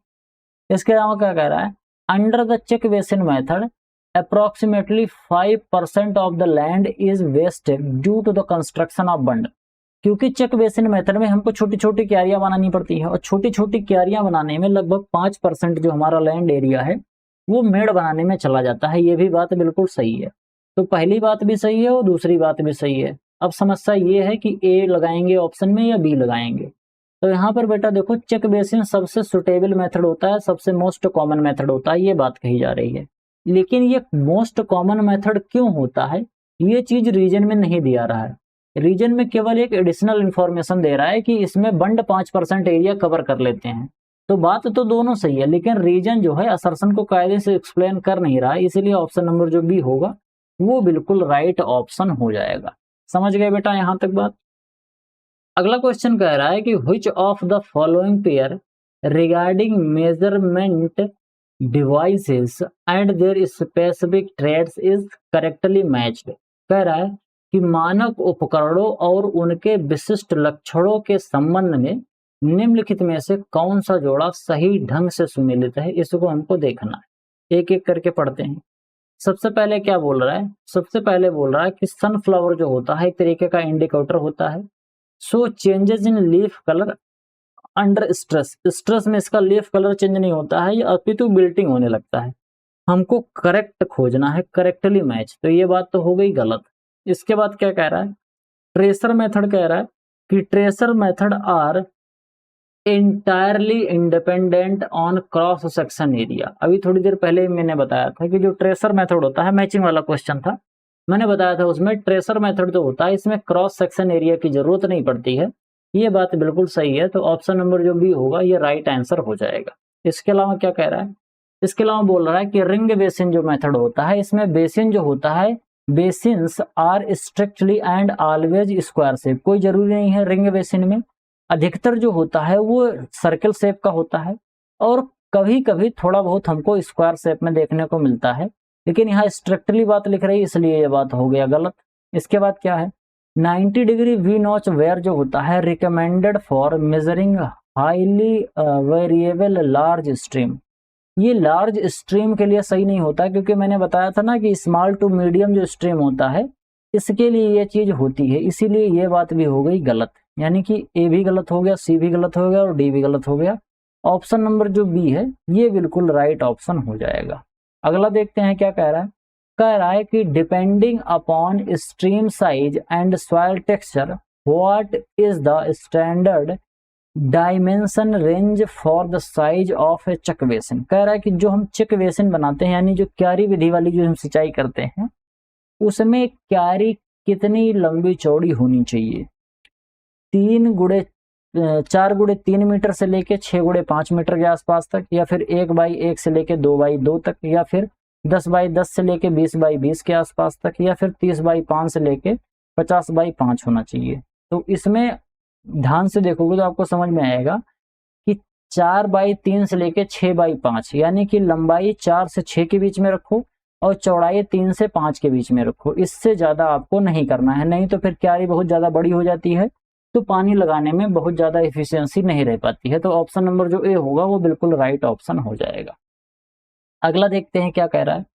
Speaker 1: इसके अलावा क्या कह रहा है, under the check basin method approximately 5% of the land is wasted due to the construction of bund. क्योंकि चेक बेसिन मेथड में हमको छोटी छोटी क्यारियां बनानी पड़ती है, और छोटी छोटी क्यारियां बनाने में लगभग 5% जो हमारा लैंड एरिया है वो मेड़ बनाने में चला जाता है। ये भी बात बिल्कुल सही है। तो पहली बात भी सही है और दूसरी बात भी सही है। अब समस्या ये है कि ए लगाएंगे ऑप्शन में या बी लगाएंगे। तो यहाँ पर बेटा देखो, चेक बेसिन सबसे सुटेबल मेथड होता है, सबसे मोस्ट कॉमन मेथड होता है, ये बात कही जा रही है। लेकिन ये मोस्ट कॉमन मेथड क्यों होता है, ये चीज रीजन में नहीं दिया रहा है। रीजन में केवल एक एडिशनल इंफॉर्मेशन दे रहा है कि इसमें बंड 5% एरिया कवर कर लेते हैं। तो बात तो दोनों सही है, लेकिन रीजन जो है असर्शन को कायदे से एक्सप्लेन कर नहीं रहा है, इसीलिए ऑप्शन नंबर जो बी होगा वो बिल्कुल राइट ऑप्शन हो जाएगा। समझ गए बेटा यहां तक बात। अगला क्वेश्चन कह रहा है कि which of the following pair regarding measurement devices and their specific trades is correctly matched. कह रहा है कि मानक उपकरणों और उनके विशिष्ट लक्षणों के संबंध में निम्नलिखित में से कौन सा जोड़ा सही ढंग से सुमेलित है, इसको हमको देखना है। एक एक करके पढ़ते हैं। सबसे पहले क्या बोल रहा है, सबसे पहले बोल रहा है कि सनफ्लावर जो होता है एक तरीके का इंडिकेटर होता है। So changes in leaf colour under stress, stress में इसका लीफ कलर चेंज नहीं होता है, ये अपितु बिल्टिंग होने लगता है। हमको करेक्ट खोजना है, करेक्टली मैच, तो ये बात तो हो गई गलत। इसके बाद क्या कह रहा है, ट्रेसर मेथड कह रहा है कि tracer method are entirely independent on cross section area. अभी थोड़ी देर पहले मैंने बताया था कि जो ट्रेसर मेथड होता है, मैचिंग वाला क्वेश्चन था, मैंने बताया था उसमें ट्रेसर मेथड जो होता है इसमें क्रॉस सेक्शन एरिया की जरूरत नहीं पड़ती है। ये बात बिल्कुल सही है, तो ऑप्शन नंबर जो बी होगा ये राइट आंसर हो जाएगा। इसके अलावा क्या कह रहा है, इसके अलावा बोल रहा है कि रिंग बेसिन जो मेथड होता है, इसमें बेसिन जो होता है, basins are strictly and always square shape. कोई जरूरी नहीं है रिंग बेसिन में, अधिकतर जो होता है वो सर्कल शेप का होता है और कभी कभी थोड़ा बहुत हमको स्क्वायर शेप में देखने को मिलता है, लेकिन यहाँ स्ट्रिक्टली बात लिख रही है इसलिए ये बात हो गया गलत। इसके बाद क्या है, 90 डिग्री वी नॉच वेयर जो होता है recommended for measuring highly variable large stream. ये लार्ज स्ट्रीम के लिए सही नहीं होता, क्योंकि मैंने बताया था ना कि स्मॉल टू मीडियम जो स्ट्रीम होता है इसके लिए ये चीज होती है, इसीलिए ये बात भी हो गई गलत। यानी कि ए भी गलत हो गया, सी भी गलत हो गया और डी भी गलत हो गया। ऑप्शन नंबर जो बी है ये बिल्कुल राइट ऑप्शन हो जाएगा। अगला देखते हैं क्या कह रहा है कि depending upon stream size and soil texture what is the standard dimension range for the size of a check basin. कह रहा है कि जो हम चक बेसिन बनाते हैं, यानी जो क्यारी विधि वाली जो हम सिंचाई करते हैं, उसमें क्यारी कितनी लंबी चौड़ी होनी चाहिए। 4 गुणे 3 मीटर से लेके 6 गुणे 5 मीटर के आसपास तक, या फिर 1 बाई 1 से लेके 2 बाई 2 तक, या फिर 10 बाई 10 से लेके 20 बाई 20 के आसपास तक, या फिर 30 बाई 5 से लेके 50 बाई 5 होना चाहिए। तो इसमें ध्यान से देखोगे तो आपको समझ में आएगा कि 4 बाई 3 से लेके 6 बाई 5, यानी कि लंबाई 4 से 6 के बीच में रखो और चौड़ाई 3 से 5 के बीच में रखो। इससे ज्यादा आपको नहीं करना है, नहीं तो फिर क्यारी बहुत ज्यादा बड़ी हो जाती है तो पानी लगाने में बहुत ज्यादा एफिशिएंसी नहीं रह पाती है। तो ऑप्शन नंबर जो ए होगा वो बिल्कुल राइट ऑप्शन हो जाएगा। अगला देखते हैं क्या कह रहा है,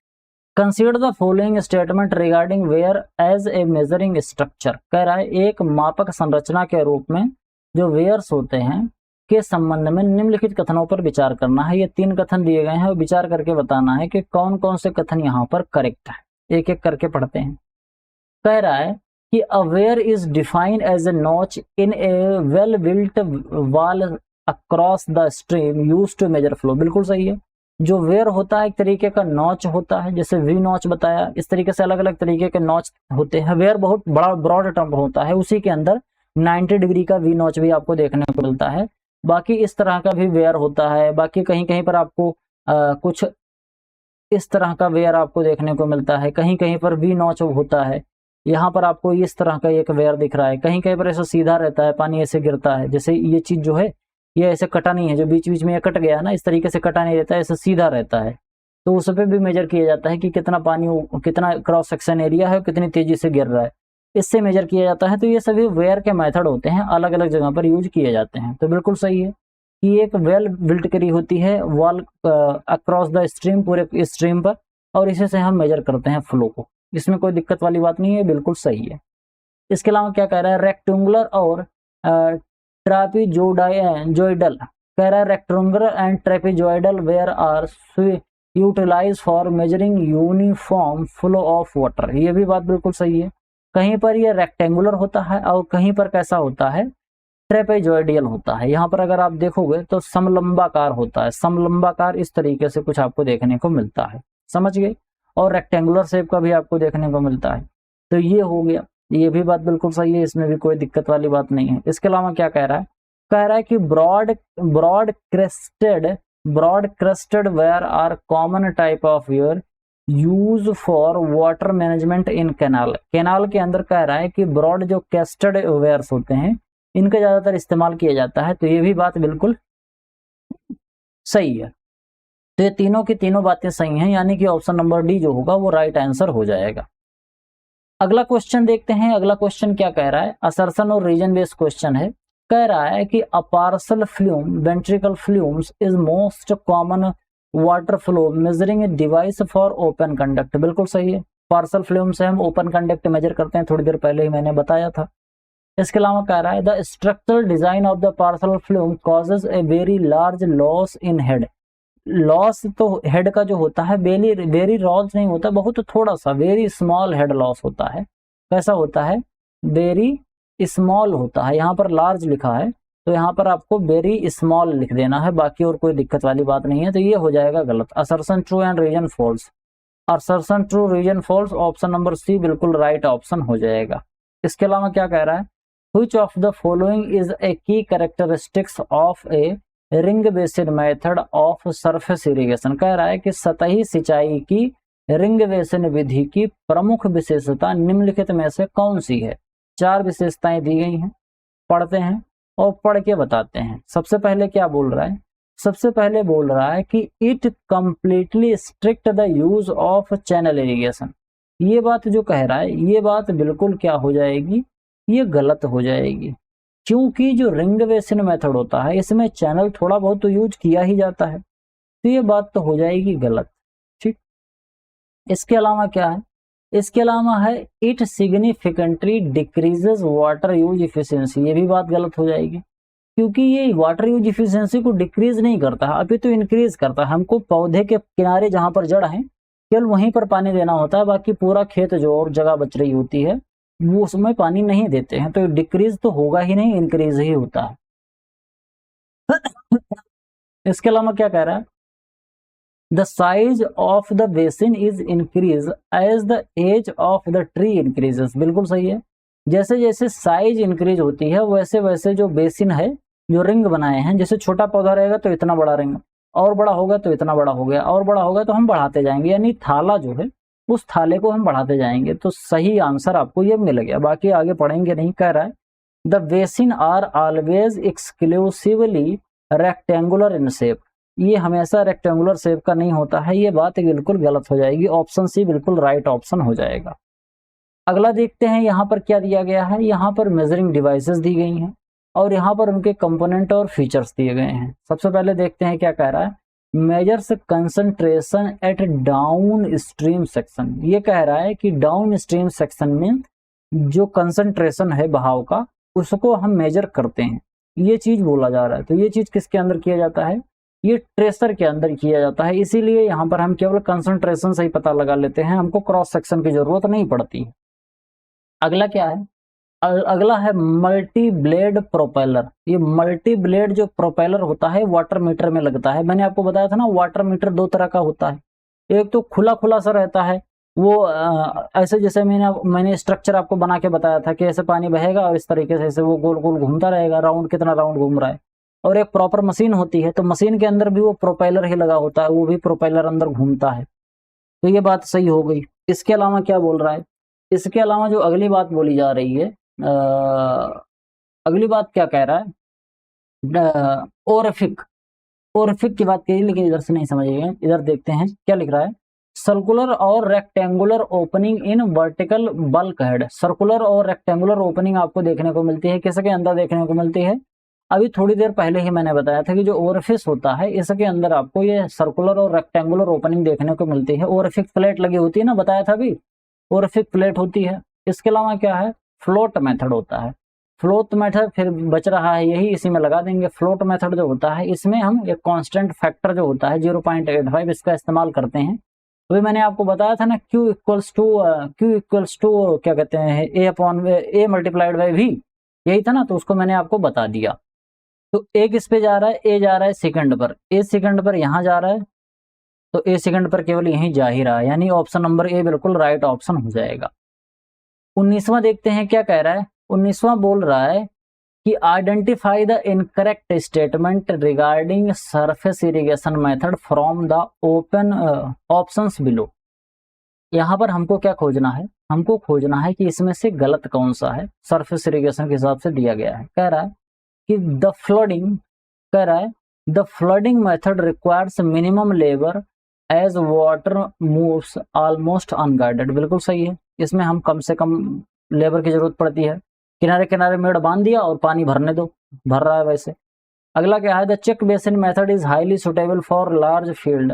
Speaker 1: consider the following statement regarding weir as a measuring structure. कह रहा है एक मापक संरचना के रूप में जो वेयर्स होते हैं के संबंध में निम्नलिखित कथनों पर विचार करना है। ये 3 कथन दिए गए हैं और विचार करके बताना है कि कौन कौन से कथन यहाँ पर करेक्ट है। एक एक करके पढ़ते हैं। कह रहा है कि a weir is defined as a notch in a well built wall across the stream used to measure flow। बिल्कुल सही है। जो वेयर होता है एक तरीके का नॉच होता है, जैसे वी नॉच बताया, इस तरीके से अलग अलग तरीके के नॉच होते हैं। वेयर बहुत बड़ा ब्रॉड टर्म होता है, उसी के अंदर 90 डिग्री का वी नॉच भी आपको देखने को मिलता है। बाकी इस तरह का भी वेयर होता है, बाकी कहीं कहीं पर आपको कुछ इस तरह का वेयर आपको देखने को मिलता है, कहीं कहीं पर वी नॉच होता है। यहाँ पर आपको इस तरह का एक वेयर दिख रहा है, कहीं कहीं पर ऐसा सीधा रहता है, पानी ऐसे गिरता है। जैसे ये चीज जो है ये ऐसे कटा नहीं है, जो बीच बीच में ये कट गया है ना, इस तरीके से कटा नहीं रहता है, ऐसे सीधा रहता है। तो उस पर भी मेजर किया जाता है कि कितना पानी, कितना क्रॉस सेक्शन एरिया है, कितनी तेजी से गिर रहा है, इससे मेजर किया जाता है। तो ये सभी वेयर के मेथड होते हैं, अलग अलग जगह पर यूज किए जाते हैं। तो बिल्कुल सही है कि एक वेल बिल्ट करी होती है वॉल अक्रॉस द स्ट्रीम, पूरे स्ट्रीम पर, और इसी से हम मेजर करते हैं फ्लो को। इसमें कोई दिक्कत वाली बात नहीं है, बिल्कुल सही है। इसके अलावा क्या कह रहा है, रेक्टेंगुलर और ट्रापीजोइडल। कह रहा है rectangular and trapezoidal weir are utilize for measuring uniform flow of water. ये भी बात बिल्कुल सही है। कहीं पर ये रेक्टेंगुलर होता है और कहीं पर कैसा होता है, ट्रेपेजोइडियल होता है। यहाँ पर अगर आप देखोगे तो समलंबाकार होता है, समलंबाकार इस तरीके से कुछ आपको देखने को मिलता है, समझ गए। और रेक्टेंगुलर शेप का भी आपको देखने को मिलता है। तो ये हो गया, ये भी बात बिल्कुल सही है, इसमें भी कोई दिक्कत वाली बात नहीं है। इसके अलावा क्या कह रहा है, कह रहा है कि broad crested weir are common type of weir use for water management in canal. Canal के अंदर कह रहा है कि ब्रॉड जो कैस्टेड वेयर्स होते हैं इनका ज्यादातर इस्तेमाल किया जाता है, तो ये भी बात बिल्कुल सही है। तो ये तीनों की तीनों बातें सही हैं, यानी कि ऑप्शन नंबर डी जो होगा वो राइट आंसर हो जाएगा। अगला क्वेश्चन देखते हैं। अगला क्वेश्चन क्या कह रहा है, असर्शन और रीजन बेस्ड क्वेश्चन है। कह रहा है कि a Parshall flume ventricle flumes is most common water flow measuring device for open conduct. बिल्कुल सही है, पार्सल फ्लूम से हम ओपन कंडक्ट मेजर करते हैं, थोड़ी देर पहले ही मैंने बताया था। इसके अलावा कह रहा है the structural design of the parcel flume causes a very large loss in head. Loss तो हेड का जो होता है वेरी वेरी लॉस नहीं होता, बहुत थोड़ा सा वेरी स्मॉल हेड लॉस होता है। कैसा होता है, वेरी स्मॉल होता है। यहाँ पर लार्ज लिखा है तो यहाँ पर आपको वेरी स्मॉल लिख देना है, बाकी और कोई दिक्कत वाली बात नहीं है, तो ये हो जाएगा गलत। Assertion true and reason false. Assertion true reason false, option number C बिल्कुल राइट ऑप्शन हो जाएगा। इसके अलावा क्या कह रहा है, which of the following is a key characteristics of a ring basin method of surface irrigation. कह रहा है कि सतही सिंचाई की रिंग बेसिन विधि की प्रमुख विशेषता निम्नलिखित में से कौन सी है। 4 विशेषताएं दी गई हैं, पढ़ते हैं और पढ़ के बताते हैं। सबसे पहले क्या बोल रहा है, सबसे पहले बोल रहा है कि it completely strict the use of channel irrigation. ये बात जो कह रहा है ये बात बिल्कुल क्या हो जाएगी, ये गलत हो जाएगी, क्योंकि जो रिंग बेसिन मेथड होता है इसमें चैनल थोड़ा बहुत तो यूज किया ही जाता है, तो ये बात तो हो जाएगी गलत। ठीक, इसके अलावा क्या है, इसके अलावा है it significantly decreases water use efficiency. ये भी बात गलत हो जाएगी, क्योंकि ये वाटर यूज इफिशियंसी को डिक्रीज नहीं करता है, अभी तो इंक्रीज करता है। हमको पौधे के किनारे जहां पर जड़ है केवल वहीं पर पानी देना होता है, बाकी पूरा खेत जो और जगह बच रही होती है वो उसमें पानी नहीं देते हैं, तो डिक्रीज तो होगा ही नहीं, इंक्रीज ही होता है। इसके अलावा क्या कह रहा है, the size of the basin is increase as the age of the tree increases. बिल्कुल सही है, जैसे जैसे साइज इंक्रीज होती है वैसे वैसे जो बेसिन है, जो रिंग बनाए हैं, जैसे छोटा पौधा रहेगा तो इतना बड़ा रिंग, और बड़ा होगा तो इतना बड़ा हो गया, और बड़ा होगा तो हम बढ़ाते जाएंगे, यानी थाला जो है उस थाले को हम बढ़ाते जाएंगे। तो सही आंसर आपको ये मिल गया, बाकी आगे पढ़ेंगे नहीं। कह रहा है the basin are always exclusively rectangular in shape. ये हमेशा रेक्टेंगुलर शेप का नहीं होता है, ये बात बिल्कुल गलत हो जाएगी, ऑप्शन सी बिल्कुल राइट ऑप्शन हो जाएगा। अगला देखते हैं यहाँ पर क्या दिया गया है, यहाँ पर मेजरिंग डिवाइसेस दी गई हैं और यहाँ पर उनके कंपोनेंट और फीचर्स दिए गए हैं। सबसे पहले देखते हैं क्या कह रहा है, measures concentration at downstream section. ये कह रहा है कि डाउन स्ट्रीम सेक्शन में जो कंसंट्रेशन है बहाव का उसको हम मेजर करते हैं, ये चीज बोला जा रहा है। तो ये चीज किसके अंदर किया जाता है, ये ट्रेसर के अंदर किया जाता है, इसीलिए यहाँ पर हम केवल कंसंट्रेशन से ही पता लगा लेते हैं, हमको क्रॉस सेक्शन की जरूरत नहीं पड़ती है। अगला क्या है, अगला है मल्टी ब्लेड प्रोपेलर। ये मल्टी ब्लेड जो प्रोपेलर होता है वाटर मीटर में लगता है। मैंने आपको बताया था ना वाटर मीटर 2 तरह का होता है, एक तो खुला खुला सा रहता है, वो ऐसे जैसे मैंने स्ट्रक्चर आपको बना के बताया था कि ऐसे पानी बहेगा और इस तरीके से ऐसे वो गोल गोल घूमता रहेगा, राउंड कितना राउंड घूम रहा है। और एक प्रॉपर मशीन होती है, तो मशीन के अंदर भी वो प्रोपेलर ही लगा होता है, वो भी प्रोपेलर अंदर घूमता है। तो ये बात सही हो गई। इसके अलावा क्या बोल रहा है, इसके अलावा जो अगली बात बोली जा रही है, अगली बात क्या कह रहा है, ओरिफिक। ओरिफिक की बात कही लेकिन इधर से नहीं समझिएगा, इधर देखते हैं क्या लिख रहा है, सर्कुलर और rectangular opening in vertical bulk head. Circular और रेक्टेंगुलर ओपनिंग आपको देखने को मिलती है, किसके अंदर देखने को मिलती है, अभी थोड़ी देर पहले ही मैंने बताया था कि जो ओरिफिस होता है इसके अंदर आपको ये सर्कुलर और रेक्टेंगुलर ओपनिंग देखने को मिलती है। ओरिफिक प्लेट लगी होती है ना, बताया था अभी, ओरिफिक प्लेट होती है। इसके अलावा क्या है, फ्लोट मेथड होता है। फ्लोट मेथड फिर बच रहा है यही, इसी में लगा देंगे। फ्लोट मेथड जो होता है इसमें हम एक कांस्टेंट फैक्टर जो होता है 0.85 इसका इस्तेमाल करते हैं। अभी मैंने आपको बताया था ना Q इक्वल्स टू क्या कहते हैं A मल्टीप्लाइड बाई V, यही था ना, तो उसको मैंने आपको बता दिया। तो ए किस पे जा रहा है, ए जा रहा है सेकंड पर, ए सेकंड पर यहाँ जा रहा है, तो ए सेकंड पर केवल यहीं जा ही रहा है, यानी ऑप्शन नंबर ए बिल्कुल राइट ऑप्शन हो जाएगा। 19वां देखते हैं क्या कह रहा है, 19वां बोल रहा है कि identify the incorrect statement regarding surface irrigation method from the open options below. यहाँ पर हमको क्या खोजना है, हमको खोजना है कि इसमें से गलत कौन सा है। सरफेस इरिगेशन के हिसाब से दिया गया है, कह रहा है कि the flooding method requires minimum labour as water moves almost unguided. बिल्कुल सही है, इसमें हम कम से कम लेबर की जरूरत पड़ती है। किनारे किनारे मेड़ बांध दिया और पानी भरने दो, भर रहा है वैसे। अगला क्या है, the check basin method is highly suitable for large field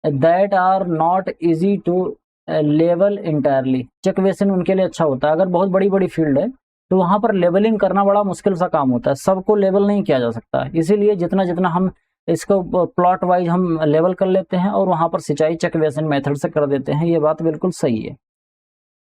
Speaker 1: that are not easy to level entirely. Check basin उनके लिए अच्छा होता है, अगर बहुत बड़ी बड़ी फील्ड है तो वहां पर लेवलिंग करना बड़ा मुश्किल सा काम होता है, सबको लेवल नहीं किया जा सकता है। इसीलिए जितना जितना हम इसको प्लॉट वाइज हम लेवल कर लेते हैं और वहां पर सिंचाई चेक बेसिन मेथड से कर देते हैं, ये बात बिल्कुल सही है।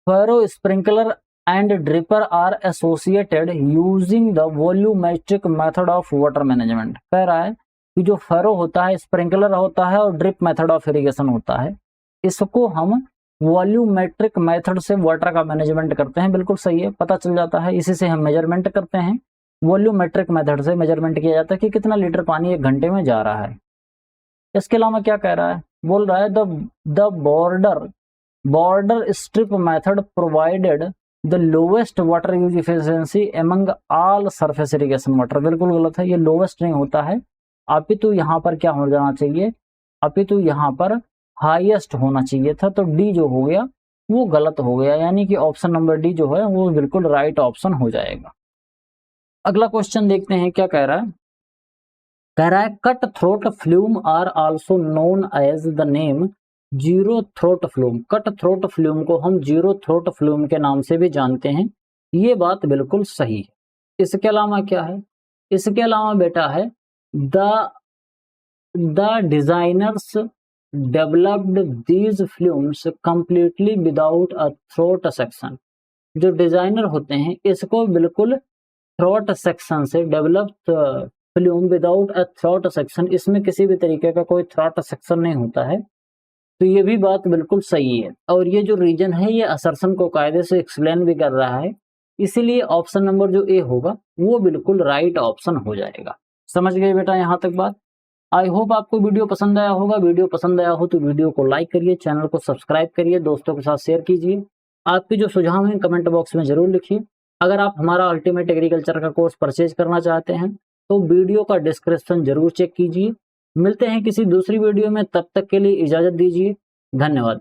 Speaker 1: Furrow sprinkler and dripper are associated using the volumetric method of water management. कह रहा है कि जो फरो होता है, स्प्रिंकलर होता है और ड्रिप मेथड ऑफ इरिगेशन होता है, इसको हम वॉल्यूमेट्रिक मेथड से वाटर का मैनेजमेंट करते हैं। बिल्कुल सही है, पता चल जाता है, इसी से हम मेजरमेंट करते हैं। वॉल्यूमेट्रिक मेथड से मेजरमेंट किया जाता है कि कितना लीटर पानी एक घंटे में जा रहा है। इसके अलावा क्या कह रहा है, बोल रहा है the border strip method provided the lowest water use efficiency among all surface irrigation water. बिल्कुल गलत है, ये लोवेस्ट नहीं होता है, अपितु यहाँ पर क्या हो जाना चाहिए, अपितु यहाँ पर हाईएस्ट होना चाहिए था। तो डी जो हो गया वो गलत हो गया, यानी कि ऑप्शन नंबर डी जो है वो बिल्कुल राइट ऑप्शन हो जाएगा। अगला क्वेश्चन देखते हैं क्या कह रहा है। कह रहा है cut throat flume are also known as the name zero throat flume. Cut throat flume को हम जीरो थ्रोट फ्लूम के नाम से भी जानते हैं, ये बात बिल्कुल सही है। इसके अलावा क्या है, इसके अलावा बेटा है the designers developed these flumes completely without a throat section. जो डिजाइनर होते हैं इसको बिल्कुल थ्रोट सेक्शन से develop flume without a throat section, इसमें किसी भी तरीके का कोई थ्रोट सेक्शन नहीं होता है। तो ये भी बात बिल्कुल सही है, और ये जो रीजन है ये असर्शन को कायदे से एक्सप्लेन भी कर रहा है, इसीलिए ऑप्शन नंबर जो ए होगा वो बिल्कुल राइट ऑप्शन हो जाएगा। समझ गए बेटा यहाँ तक बात। आई होप आपको वीडियो पसंद आया होगा। वीडियो पसंद आया हो तो वीडियो को लाइक करिए, चैनल को सब्सक्राइब करिए, दोस्तों के साथ शेयर कीजिए। आपके जो सुझाव हैं कमेंट बॉक्स में जरूर लिखिए। अगर आप हमारा अल्टीमेट एग्रीकल्चर का कोर्स परचेज करना चाहते हैं तो वीडियो का डिस्क्रिप्शन जरूर चेक कीजिए। मिलते हैं किसी दूसरी वीडियो में, तब तक के लिए इजाजत दीजिए। धन्यवाद।